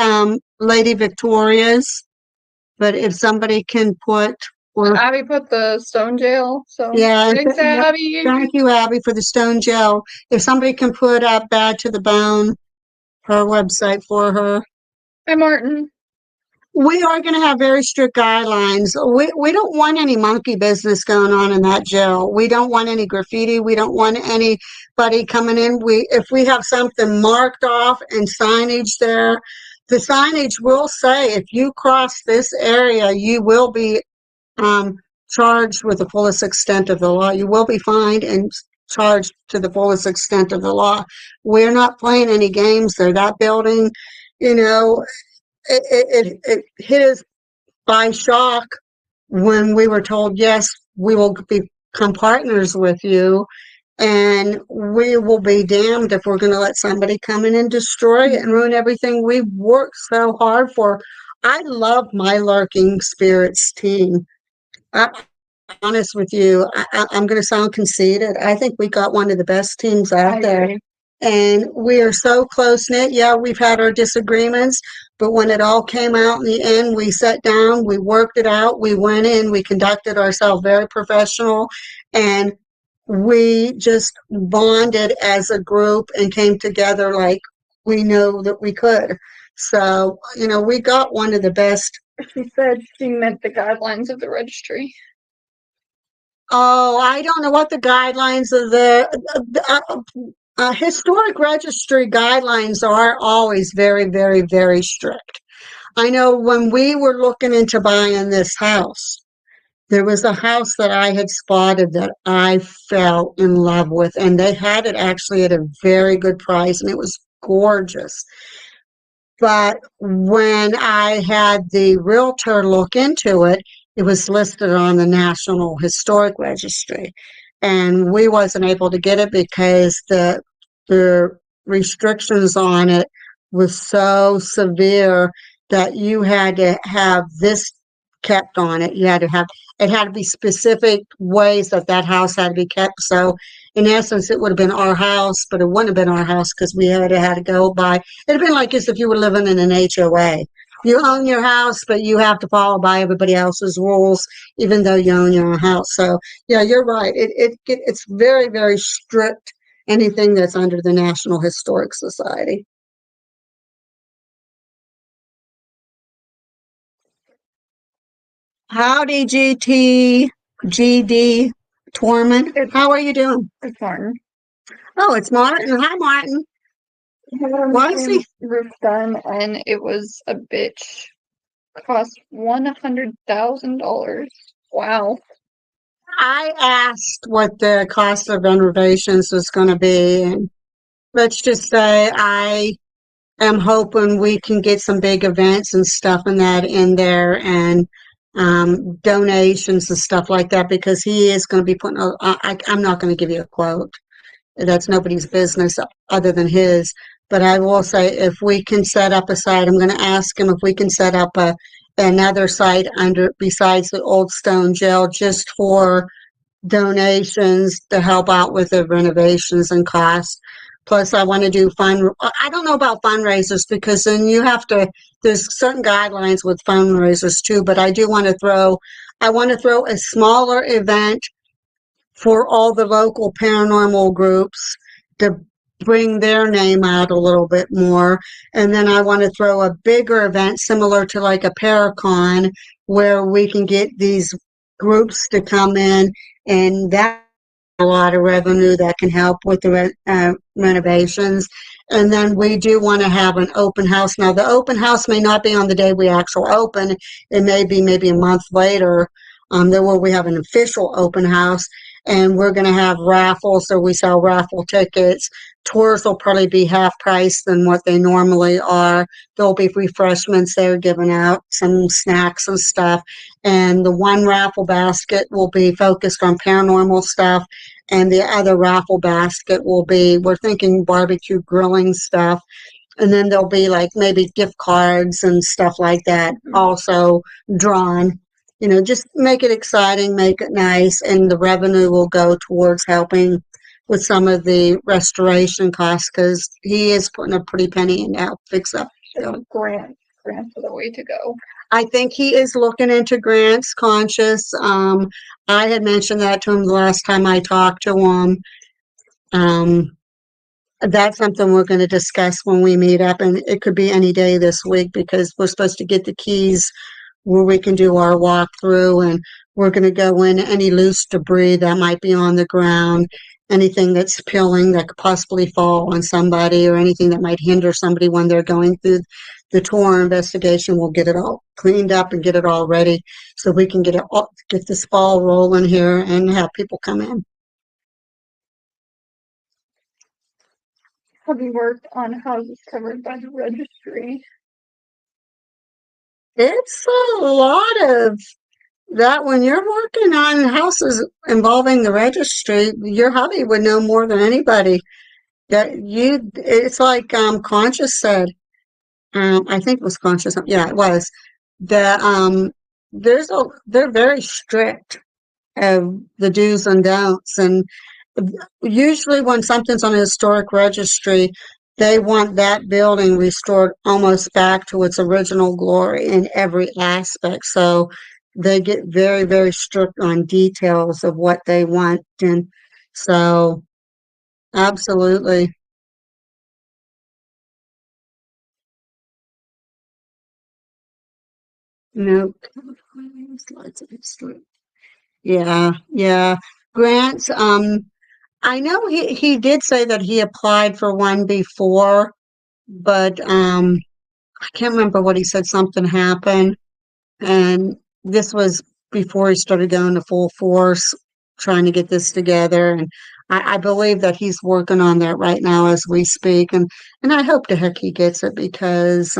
Lady Victoria's, but if somebody can put, or Abby put the stone jail. So yeah, thanks, yeah. Abby. Thank you, Abby, for the stone gel. If somebody can put up Bad to the Bone, her website for her. Hi, Martin. We are going to have very strict guidelines. We don't want any monkey business going on in that jail. We don't want any graffiti. We don't want anybody coming in. If we have something marked off and signage there, the signage will say, if you cross this area, you will be charged with the fullest extent of the law. You will be fined and charged to the fullest extent of the law. We're not playing any games there. That building, you know, it hit us by shock when we were told, yes, we will become partners with you, and we will be damned if we're going to let somebody come in and destroy it and ruin everything we've worked so hard for. I love my Lurking Spirits team. I'm honest with you. I'm going to sound conceited. I think we got one of the best teams out there. agree. And we are so close knit. Yeah, we've had our disagreements, but when it all came out in the end, we sat down, we worked it out, we went in, we conducted ourselves very professional, and we just bonded as a group and came together like we know that we could. So, you know, we got one of the best. She said she meant the guidelines of the registry. Oh, I don't know what the guidelines of the historic registry guidelines are always very, very, very strict. I know when we were looking into buying this house, there was a house that I had spotted that I fell in love with, and they had it actually at a very good price, and it was gorgeous. But when I had the realtor look into it, it was listed on the National Historic Registry, and we wasn't able to get it because the restrictions on it was so severe that you had to have this kept on it. You had to have, it had to be specific ways that that house had to be kept. So in essence, it would have been our house, but it wouldn't have been our house because we had to go by, it'd have been like as if you were living in an HOA. You own your house, but you have to follow by everybody else's rules, even though you own your own house. So yeah, you're right. It's very, very strict, anything that's under the National Historic Society. Howdy, GD Torment. How are you doing? It's Martin. Oh, it's Martin. Hi, Martin. Why is he? Roof done, and it was a bitch. Cost $100,000. Wow. I asked what the cost of renovations was going to be, and let's just say I am hoping we can get some big events and stuff and that in there, and donations and stuff like that, because he is going to be putting. I'm not going to give you a quote. That's nobody's business other than his. But I will say, if we can set up a site, I'm going to ask him if we can set up another site besides the Old Stone Jail, just for donations to help out with the renovations and costs. Plus, I want to do I don't know about fundraisers because then there's certain guidelines with fundraisers too, but I want to throw a smaller event for all the local paranormal groups to bring their name out a little bit more. And then I want to throw a bigger event similar to like a Paracon where we can get these groups to come in, and that a lot of revenue that can help with the renovations. And then we do want to have an open house. Now, the open house may not be on the day we actually open. It may be maybe a month later. There where we have an official open house, and we're going to have raffles, so we sell raffle tickets. Tours will probably be half price than what they normally are. There'll be refreshments there given out, some snacks and stuff. And the one raffle basket will be focused on paranormal stuff. And the other raffle basket will be, we're thinking barbecue grilling stuff. And then there'll be like maybe gift cards and stuff like that also drawn. Just make it exciting, make it nice, and the revenue will go towards helping with some of the restoration costs because he is putting a pretty penny in to help fix up. Grants are the way to go. I think he is looking into grants conscious. I had mentioned that to him the last time I talked to him. That's something we're going to discuss when we meet up, and it could be any day this week because we're supposed to get the keys where we can do our walkthrough, and we're going to go in any loose debris that might be on the ground, anything that's peeling that could possibly fall on somebody, or anything that might hinder somebody when they're going through the tour investigation. We'll get it all cleaned up and get it all ready so we can get this ball rolling here and have people come in. Have you worked on houses covered by the registry? It's a lot of that when you're working on houses involving the registry. Your hubby would know more than anybody. It's like Conscious said. I think it was Conscious. Yeah, it was. That they're very strict of the do's and don'ts, and usually when something's on a historic registry, they want that building restored almost back to its original glory in every aspect. So they get very, very strict on details of what they want. And so, absolutely. No. Lots of history. Yeah. Grants, I know he did say that he applied for one before, but I can't remember what he said. Something happened, and this was before he started going to full force trying to get this together. And I believe that he's working on that right now as we speak, and I hope to heck he gets it because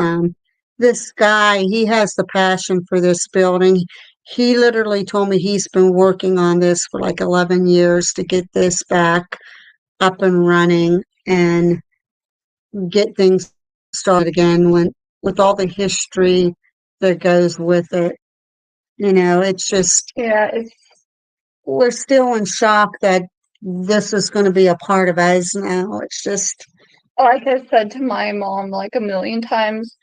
this guy, he has the passion for this building. He literally told me he's been working on this for like 11 years to get this back up and running and get things started again with all the history that goes with it. It's just, we're still in shock that this is going to be a part of us now. It's just, like I said to my mom like a million times,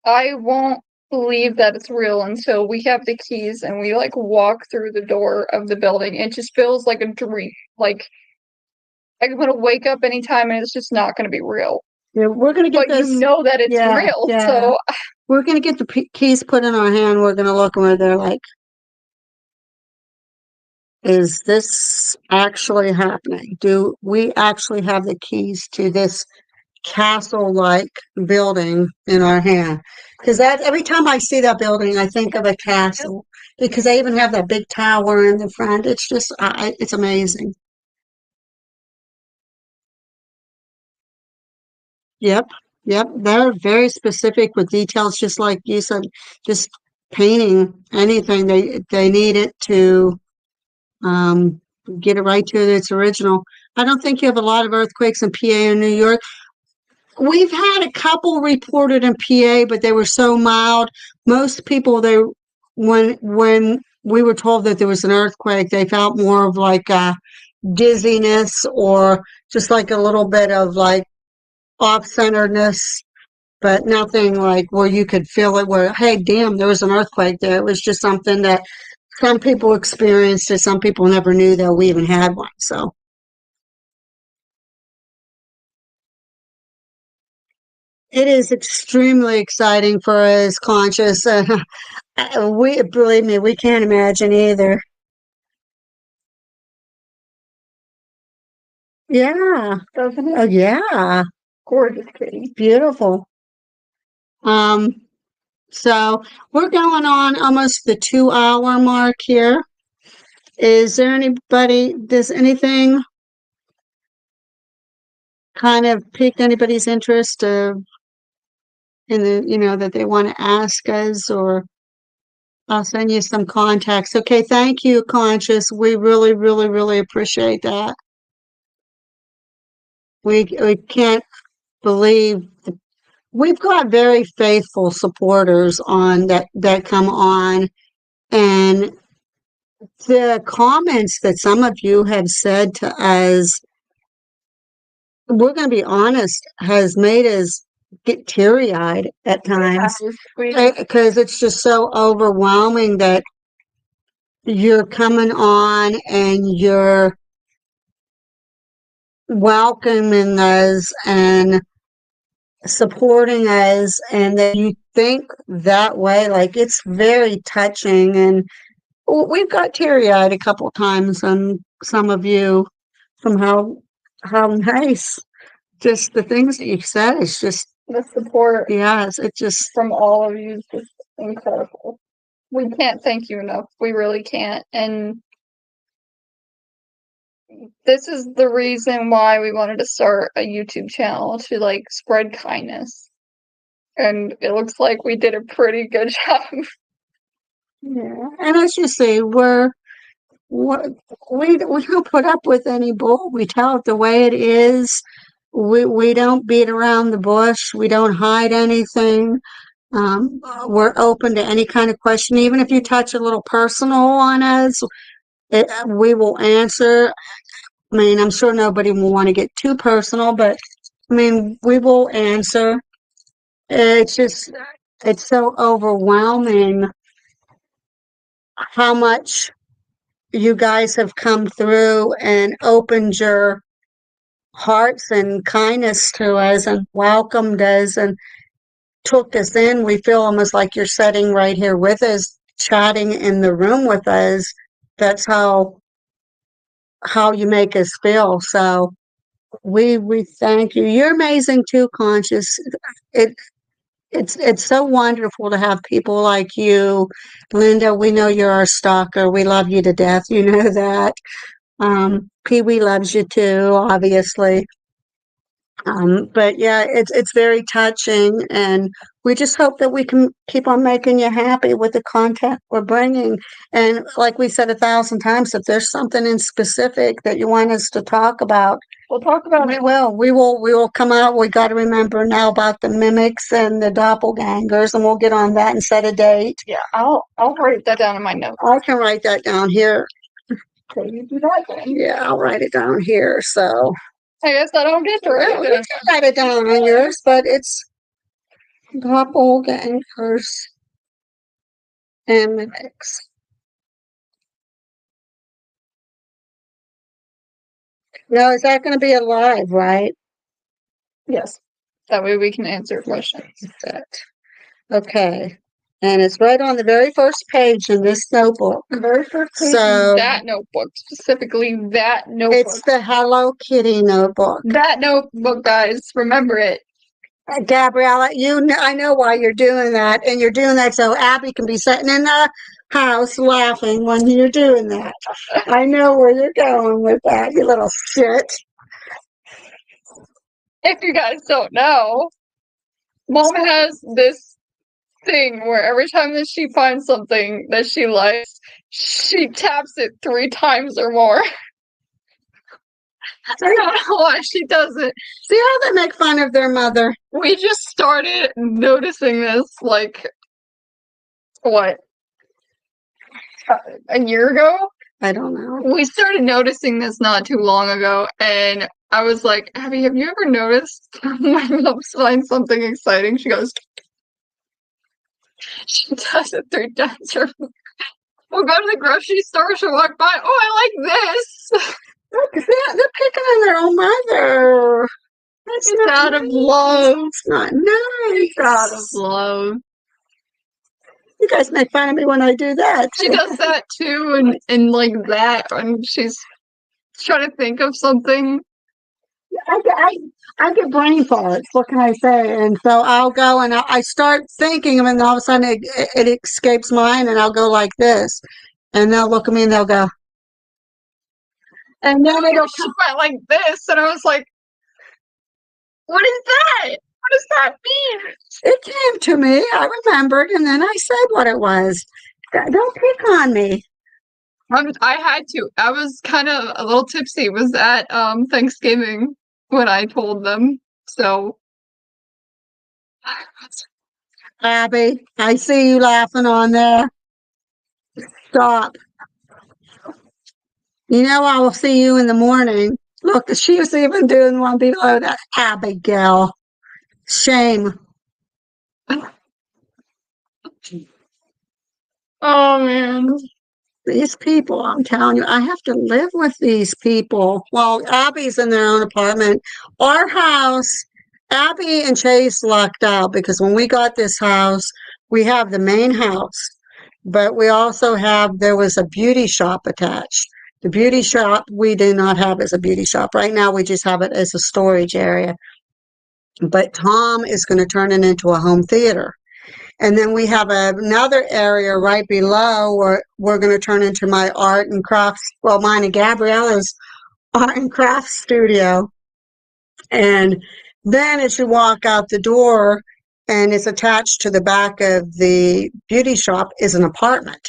I won't believe that it's real until we have the keys and we like walk through the door of the building. It just feels like a dream. Like I'm gonna wake up anytime and it's just not gonna be real. yeah, we're going to get But this. you know that it's real. Yeah. So We're going to get the keys put in our hand. We're going to look where they're like, is this actually happening? Do we actually have the keys to this castle-like building in our hand? Because that every time I see that building, I think of a castle because they even have that big tower in the front. It's just, it's amazing. Yep. They're very specific with details, just like you said, just painting anything they need it to um, get it right to its original. I don't think you have a lot of earthquakes in PA and New York. We've had a couple reported in PA, but they were so mild. Most people, when we were told that there was an earthquake, they felt more of like dizziness or just like a little bit of like off-centeredness, but nothing like where you could feel it where, hey, damn, there was an earthquake there. It was just something that some people experienced and some people never knew that we even had one. So it is extremely exciting for us conscious. We believe me, we can't imagine either. Yeah. Doesn't Oh, it? yeah. Gorgeous kitty. Beautiful. Um, so we're going on almost the 2-hour mark here. Is there anybody, does anything kind of pique anybody's interest in the, that they want to ask us, or I'll send you some contacts. Okay, thank you, Conscious. We really, really, really appreciate that. We can't believe we've got very faithful supporters on that come on, and the comments that some of you have said to us, we're going to be honest, has made us get teary-eyed at times because it's just so overwhelming that you're coming on and you're welcoming us and supporting us, and that you think that way. Like, it's very touching, and we've got teary-eyed a couple of times on some of you from how nice just the things that you've said. It's just, The support yes, it just, from all of you is just incredible. We can't thank you enough. We really can't. And this is the reason why we wanted to start a YouTube channel, to like spread kindness. And it looks like we did a pretty good job. yeah. And as you say, we don't put up with any bull. We tell it the way it is. We don't beat around the bush. We don't hide anything. We're open to any kind of question, even if you touch a little personal on us. We will answer. I mean, I'm sure nobody will want to get too personal, but I mean, we will answer. It's just, it's so overwhelming how much you guys have come through and opened your hearts and kindness to us and welcomed us and took us in. We feel almost like you're sitting right here with us, chatting in the room with us. That's how you make us feel. So we thank you. You're amazing too, Conscious. It's so wonderful to have people like you. Linda, we know you're our stalker. We love you to death. You know that. Pee Wee loves you too, obviously. But yeah, it's very touching, and we just hope that we can keep on making you happy with the content we're bringing. And like we said 1,000 times, if there's something in specific that you want us to talk about, We'll talk about we it. will. We will come out. We got to remember now about the mimics and the doppelgangers, and we'll get on that and set a date. Yeah, I'll write that down in my notes. I can write that down here. Okay, you do that then. Yeah, I'll write it down here. So I guess I don't get to write you it. can write it down on yours, but it's doppelgangers and mimics. Now, is that going to be alive, right? Yes. That way we can answer questions. That. Okay. And it's right on the very first page in this notebook. The very first page So- is that notebook, specifically that notebook. It's the Hello Kitty notebook. That notebook, guys. Remember it. Gabriella, I know why you're doing that, and you're doing that so Abby can be sitting in the house laughing when you're doing that. I know where you're going with that, you little shit. If you guys don't know, Mom has this thing where every time that she finds something that she likes, she taps it 3 times or more. I don't know why she does it. See how they make fun of their mother? We just started noticing this, like, what? A year ago? I don't know. We started noticing this not too long ago, and I was like, Abby, have you ever noticed when mom finds something exciting? She goes, she does it 3 times. We'll go to the grocery store, she'll walk by, oh, I like this. Look, they're picking on their own mother. That's It's not out of nice. love. It's not nice. Out of love. You guys make fun of me when I do that. She does that too, and like that, and she's trying to think of something. I get brain farts. What can I say? And so I'll go and I start thinking, and all of a sudden it escapes mine, and I'll go like this, and they'll look at me and they'll go, and then it'll She went like this, and I was like, what is that? What does that mean? It came to me. I remembered, and then I said what it was. Don't pick on me. I had to. I was kind of a little tipsy. It was at Thanksgiving when I told them. So Abby, I see you laughing on there. Stop. You know I will see you in the morning. Look, she was even doing one below that. Abigail. Shame. oh man. These people, I'm telling you, I have to live with these people. Well, Abby's in their own apartment. Our house, Abby and Chase lucked out because when we got this house, we have the main house, but we also have, there was a beauty shop attached. The beauty shop we do not have as a beauty shop. Right now, we just have it as a storage area. But Tom is going to turn it into a home theater. And then we have another area right below where we're going to turn into my art and crafts, well, mine and Gabriella's art and crafts studio. And then as you walk out the door and it's attached to the back of the beauty shop is an apartment.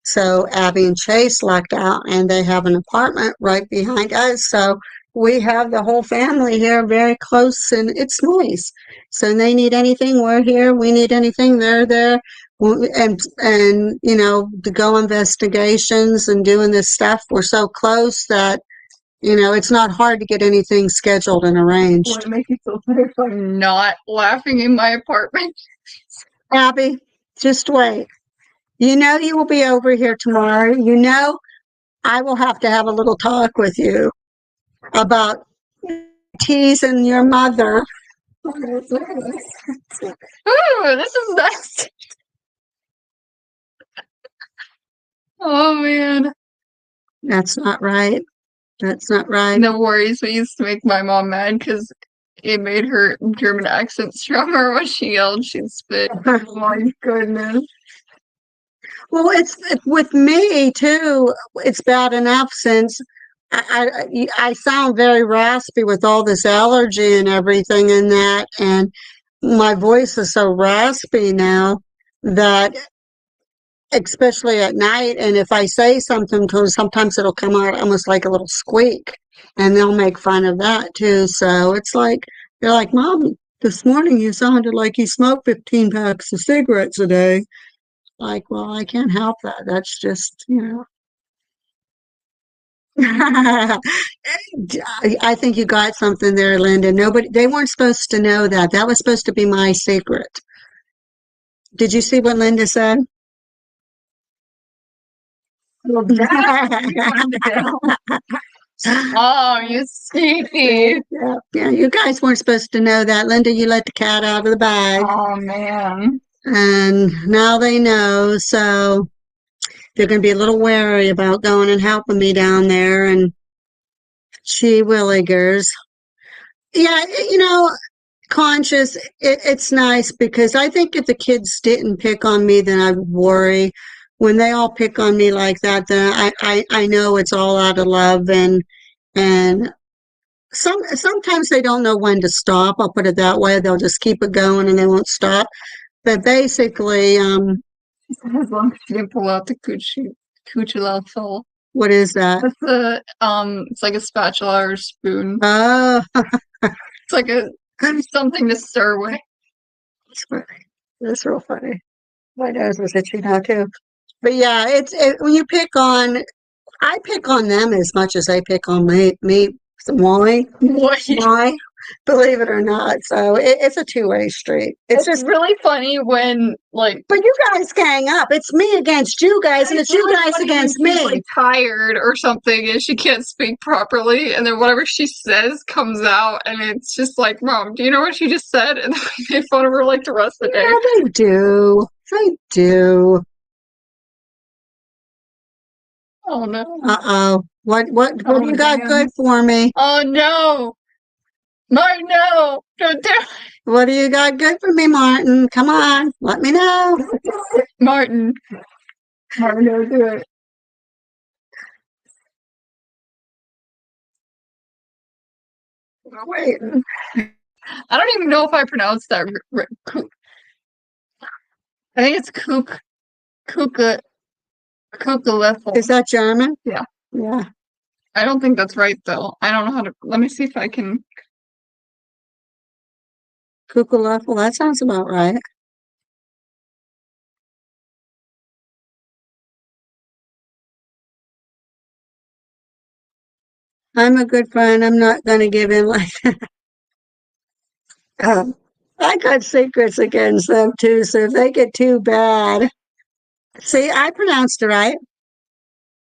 So Abby and Chase lucked out and they have an apartment right behind us. So we have the whole family here very close and it's nice. So they need anything, we're here. We need anything, they're there. And you know, to go investigations and doing this stuff, we're so close that, you know, it's not hard to get anything scheduled and arranged. Would it make you feel better if I'm not laughing in my apartment? Abby, just wait. You know you will be over here tomorrow. You know I will have to have a little talk with you about teasing your mother. Ooh, this is nice. Oh man. That's not right. That's not right. No worries. We used to make my mom mad because it made her German accent stronger when she yelled. She'd spit. Oh my goodness. Well, it's with me too. It's bad enough since I sound very raspy with all this allergy and everything in that, and my voice is so raspy now that, especially at night, and if I say something to them, sometimes it'll come out almost like a little squeak, and they'll make fun of that too. So it's like they're like, "Mom, this morning you sounded like you smoked 15 packs of cigarettes a day." Like, well, I can't help that. That's just, you know. I think you got something there, Linda. They weren't supposed to know that. That was supposed to be my secret. Did you see what Linda said? Oh, you sneaky. Yeah, you guys weren't supposed to know that. Linda, you let the cat out of the bag. Oh man. And now they know. So they're going to be a little wary about going and helping me down there. And gee willigers. Yeah, you know, conscious, it's nice because I think if the kids didn't pick on me, then I would worry. When they all pick on me like that, then I know it's all out of love and sometimes they don't know when to stop. I'll put it that way. They'll just keep it going and they won't stop. But basically, As long as you didn't pull out the cuchulazo. what is that? That's a it's like a spatula or spoon. Oh, It's like a something to stir with. that's real funny. My nose was itchy now too. But yeah, when you pick on I pick on them as much as they pick on me. Why? What? Why? Believe it or not. So it's a two-way street. It's It's just, really funny when like but you guys gang up. It's me against you guys, and it's you really guys funny when against she's, me. like tired or something and she can't speak properly and then whatever she says comes out and it's just like, Mom, do you know what she just said? And then we make fun of her like the rest of the day. Yeah, they do. They do. Oh no. Uh-oh. What Oh, do you got man. good for me? Oh no. Martin, no. Don't do it. What do you got good for me, Martin? Come on, let me know. Martin. Martin, don't do it. Wait. I don't even know if I pronounced that. I think it's Kuka Kukalefel. Is that German? Yeah. Yeah. I don't think that's right though. I don't know how to. Let me see if I can. Kukulefel, that sounds about right. I'm a good friend. I'm not going to give in like that. I got secrets against them too, so if they get too bad. See, I pronounced it right.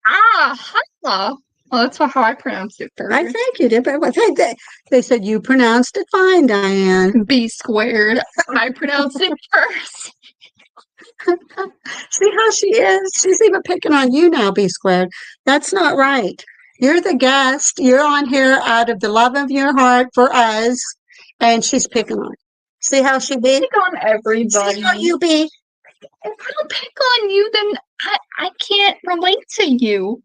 Hello. Well, that's how I pronounced it I first. think you did, but they said you pronounced it fine, Diane. B squared. I pronounced it first. See how she is? She's even picking on you now, B squared. That's not right. You're the guest. You're on here out of the love of your heart for us, and she's picking on. See how she be? Pick on everybody. See how you be? If I don't pick on you, then I can't relate to you.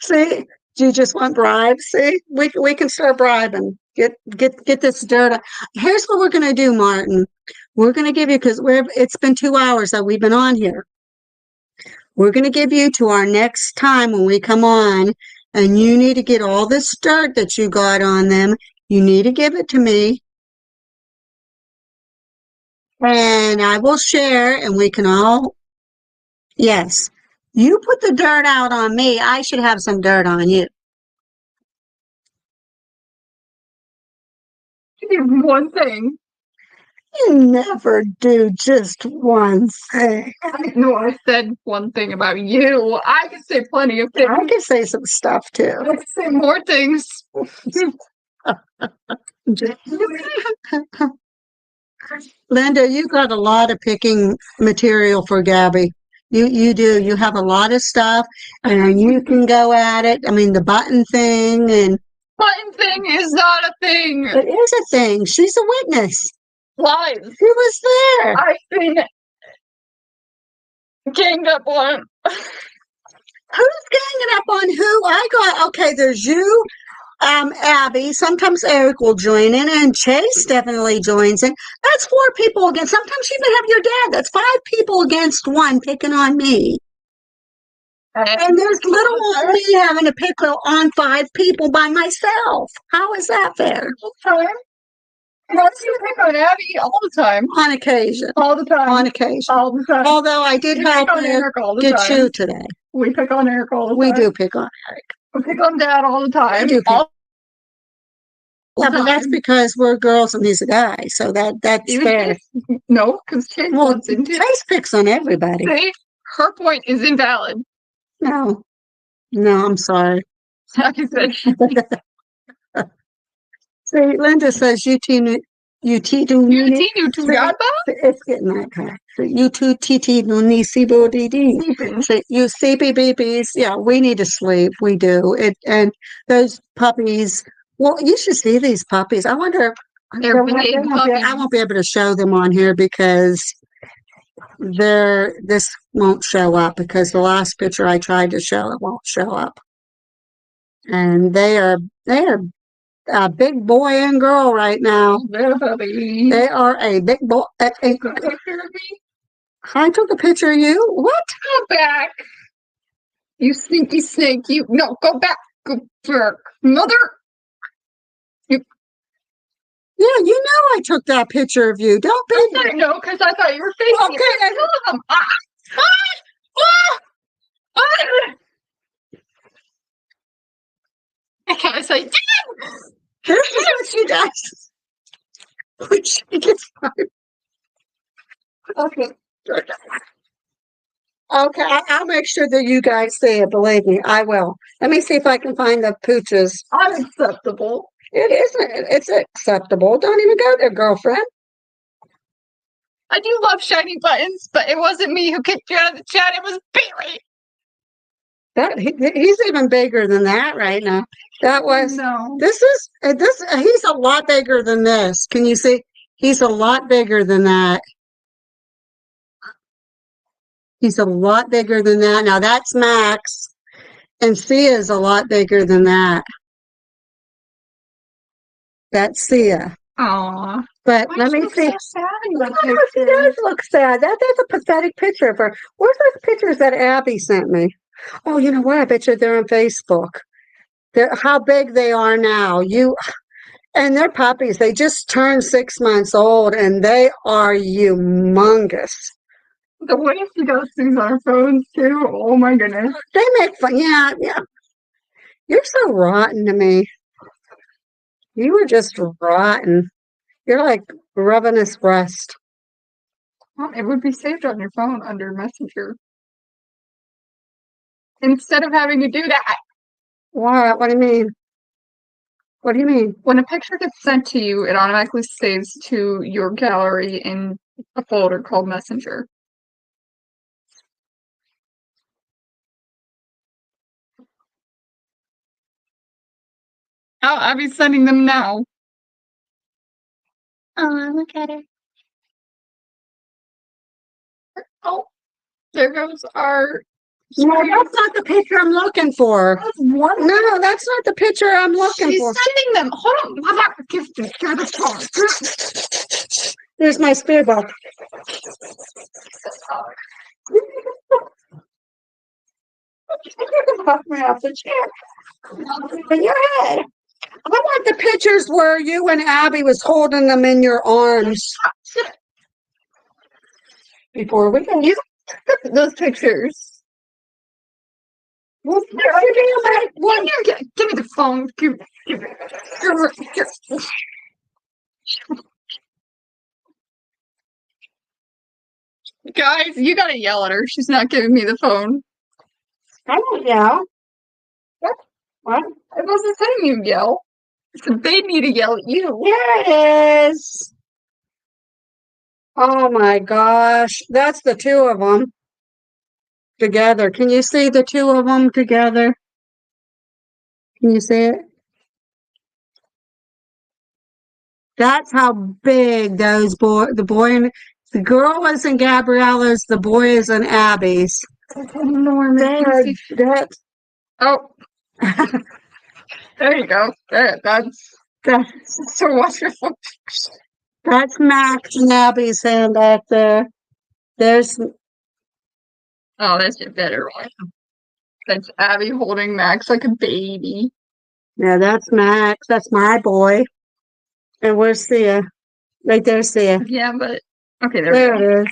See, do you just want bribes? See, we can start bribing. Get this dirt. Here's what we're gonna do, Martin. We're gonna give you because it's been 2 hours that we've been on here. We're gonna give you to our next time when we come on, and you need to get all this dirt that you got on them. You need to give it to me, and I will share, and we can all. Yes, you put the dirt out on me. I should have some dirt on you. One thing. You never do just one thing. No, I said one thing about you. I can say plenty of things. I can say some stuff too. I can say more things. Linda, you got a lot of picking material for Gabby. You do. You have a lot of stuff, and you can go at it. I mean, the button thing, and Button thing is not a thing. it is a thing. She's a witness. Lies. She was there. I've been ganged up on. Who's ganging up on who? I got, okay, there's you, Abby. Sometimes Eric will join in, and Chase definitely joins in. That's 4 people against. Sometimes you even have your dad. That's 5 people against 1 picking on me. And there's little on me having to pick on 5 people by myself. How is that fair? time. I see you pick on Abby all the time. On occasion. All the time. On occasion. All the time. Although I did We help pick on her Eric all the get time. you today. We pick on Eric all the We time. do pick on Eric. We pick on Dad all the time. We do pick- All Yeah, but that's time. because we're girls and he's a guy. So that's Even fair. Chase- No, because Chase Well, wants into Chase picks on everybody. See, her point is invalid. No. No, I'm sorry. Like I said, See, Linda says UT do you Nuni. continue to Yaba? It's getting that kind. So UT TT Nuni Sibo DD. So you CBBBs, yeah, we need to sleep. We do. And those puppies, well, you should see these puppies. I wonder. They're big I puppies. won't be able to show them on here because this won't show up because the last picture I tried to show it won't show up. And they are a big boy and girl right now. They're puppies. They are a big boy. Picture of me? I took a picture of you. What? Go back. You sneaky snake. You no, go back. Go back. Mother. Yeah, you know I took that picture of you. Don't be. I didn't know because I thought you were facing Okay. it. I can't say, This is what she does. When she gets hurt. Okay. Okay, I'll make sure that you guys see it. Believe me, I will. Let me see if I can find the pooches. unacceptable. It isn't. It's acceptable. Don't even go there, girlfriend. I do love shiny buttons, but it wasn't me who kicked you out of the chat. It was Bailey. He's even bigger than that right now. That was. No. This. He's a lot bigger than this. Can you see? He's a lot bigger than that. He's a lot bigger than that. Now that's Max, and Sia is a lot bigger than that. That's Sia. Aw. But Why let do you me look see. so sad in that She picture? does look sad. That's a pathetic picture of her. Where's those pictures that Abby sent me? Oh, you know what? I bet you they're on Facebook. They're how big they are now. And they're puppies. They just turned 6 months old, and they are humongous. The way she does things on her phones too. Oh my goodness. They make fun. Yeah, yeah. You're so rotten to me. You were just rotten. You're like rubbing his breast. Well, it would be saved on your phone under Messenger. Instead of having to do that, What? What do you mean? What do you mean? when a picture gets sent to you, it automatically saves to your gallery in a folder called Messenger. Oh, I'll be sending them now. Oh, look at her. Oh, there goes our. No, that's not the picture I'm looking for. That's one. No, that's not the picture I'm looking She's for. sending them. Hold on. How about give the share the phone? There's my spearbook. Knock me off the chair. In your head. I want the pictures where you and Abby was holding them in your arms. Before we can use Those pictures. what should be like One here, give me the phone. Give Guys, you gotta yell at her. She's not giving me the phone. I don't know. What? I wasn't saying you yell. It's they need to yell at you. Here it is. Oh my gosh. That's the two of them together. Can you see the two of them together? Can you see it? That's how big the boy and the girl was in Gabriella's, the boy is in Abby's. Enormous. That's Oh, there you go. That's so wonderful. that's Max and Abby's hand back there. There's Oh, that's a better one. That's Abby holding Max like a baby. yeah, that's Max. That's my boy. And where's Sia? Right there, Sia. Yeah, but okay, there There we go. it is.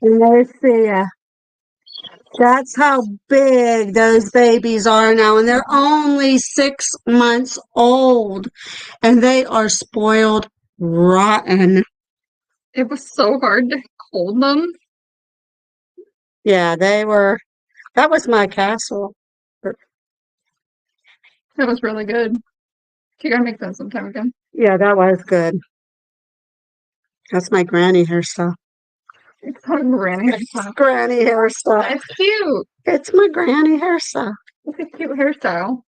And there's Sia. That's how big those babies are now, and they're only 6 months old, and they are spoiled rotten. It was so hard to hold them. Yeah, they were. That was my castle. That was really good. You gotta make them sometime again. Yeah, that was good. That's my granny hairstyle. It's kind of granny. Granny hairstyle. It's cute. It's my granny hairstyle. It's a cute hairstyle.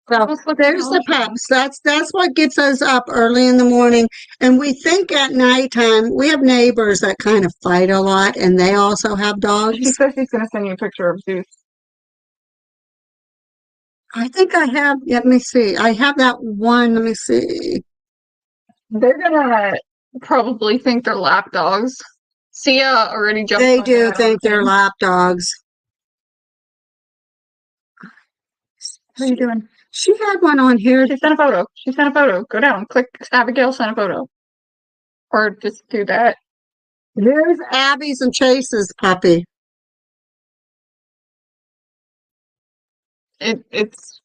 So Almost looks there's the awesome. pups. That's what gets us up early in the morning. And we think at nighttime, we have neighbors that kind of fight a lot, and they also have She dogs. says she's gonna send you a picture of Zeus. I think I have. Let me see. I have that one. Let me see. They're gonna probably think they're lap dogs. Sia already jumped. They on do that. think they're lap dogs. What are you doing? She had one on here. She sent a photo. She sent a photo. Go down. Click Abigail sent a photo. Or just do that. Here's Abby's and Chase's puppy. It's.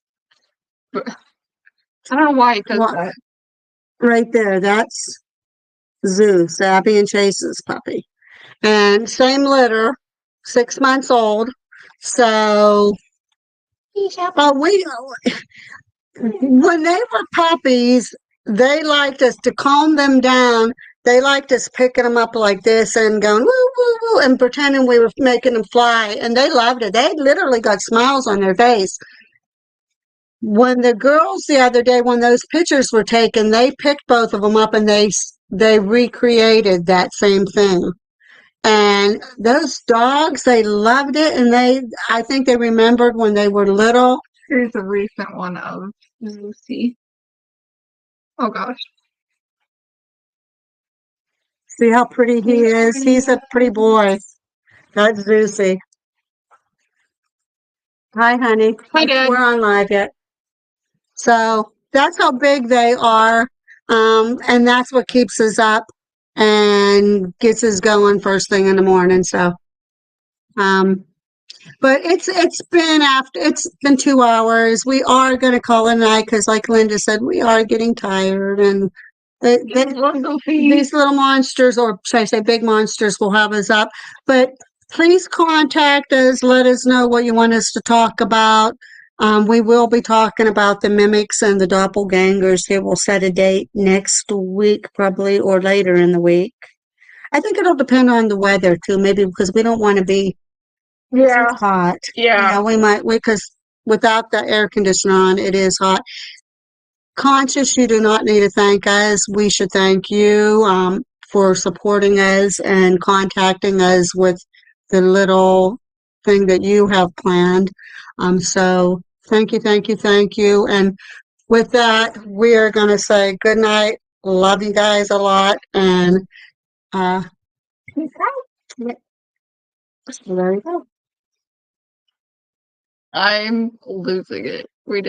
I don't know why it does What? that. Right there, that's Zeus, Abby and Chase's puppy. And same litter, 6 months old. So, we when they were puppies, they liked us to calm them down. They liked us picking them up like this and going woo woo woo and pretending we were making them fly, and they loved it. They literally got smiles on their face. When the girls the other day, when those pictures were taken, they picked both of them up and they recreated that same thing. And those dogs, they loved it, and I think they remembered when they were little. Here's a recent one of Lucy. Oh gosh. See how pretty he is? He's a pretty boy. That's Lucy. Hi, honey. Hi, Dad. We're on live yet. So that's how big they are. And that's what keeps us up and gets us going first thing in the morning. So, but it's been 2 hours. We are going to call it a night because, like Linda said, we are getting tired, and these little monsters, or should I say big monsters, will have us up. But please contact us. Let us know what you want us to talk about. We will be talking about the mimics and the doppelgangers. Here, we'll set a date next week, probably, or later in the week. I think it'll depend on the weather too, maybe because we don't want to be Yeah. hot. Yeah. We might, because without the air conditioner on, it is hot. Conscious, you do not need to thank us. We should thank you for supporting us and contacting us with the little thing that you have planned. So thank you, thank you, thank you. And with that, we are going to say good night. Love you guys a lot. And there you go. I'm losing it. We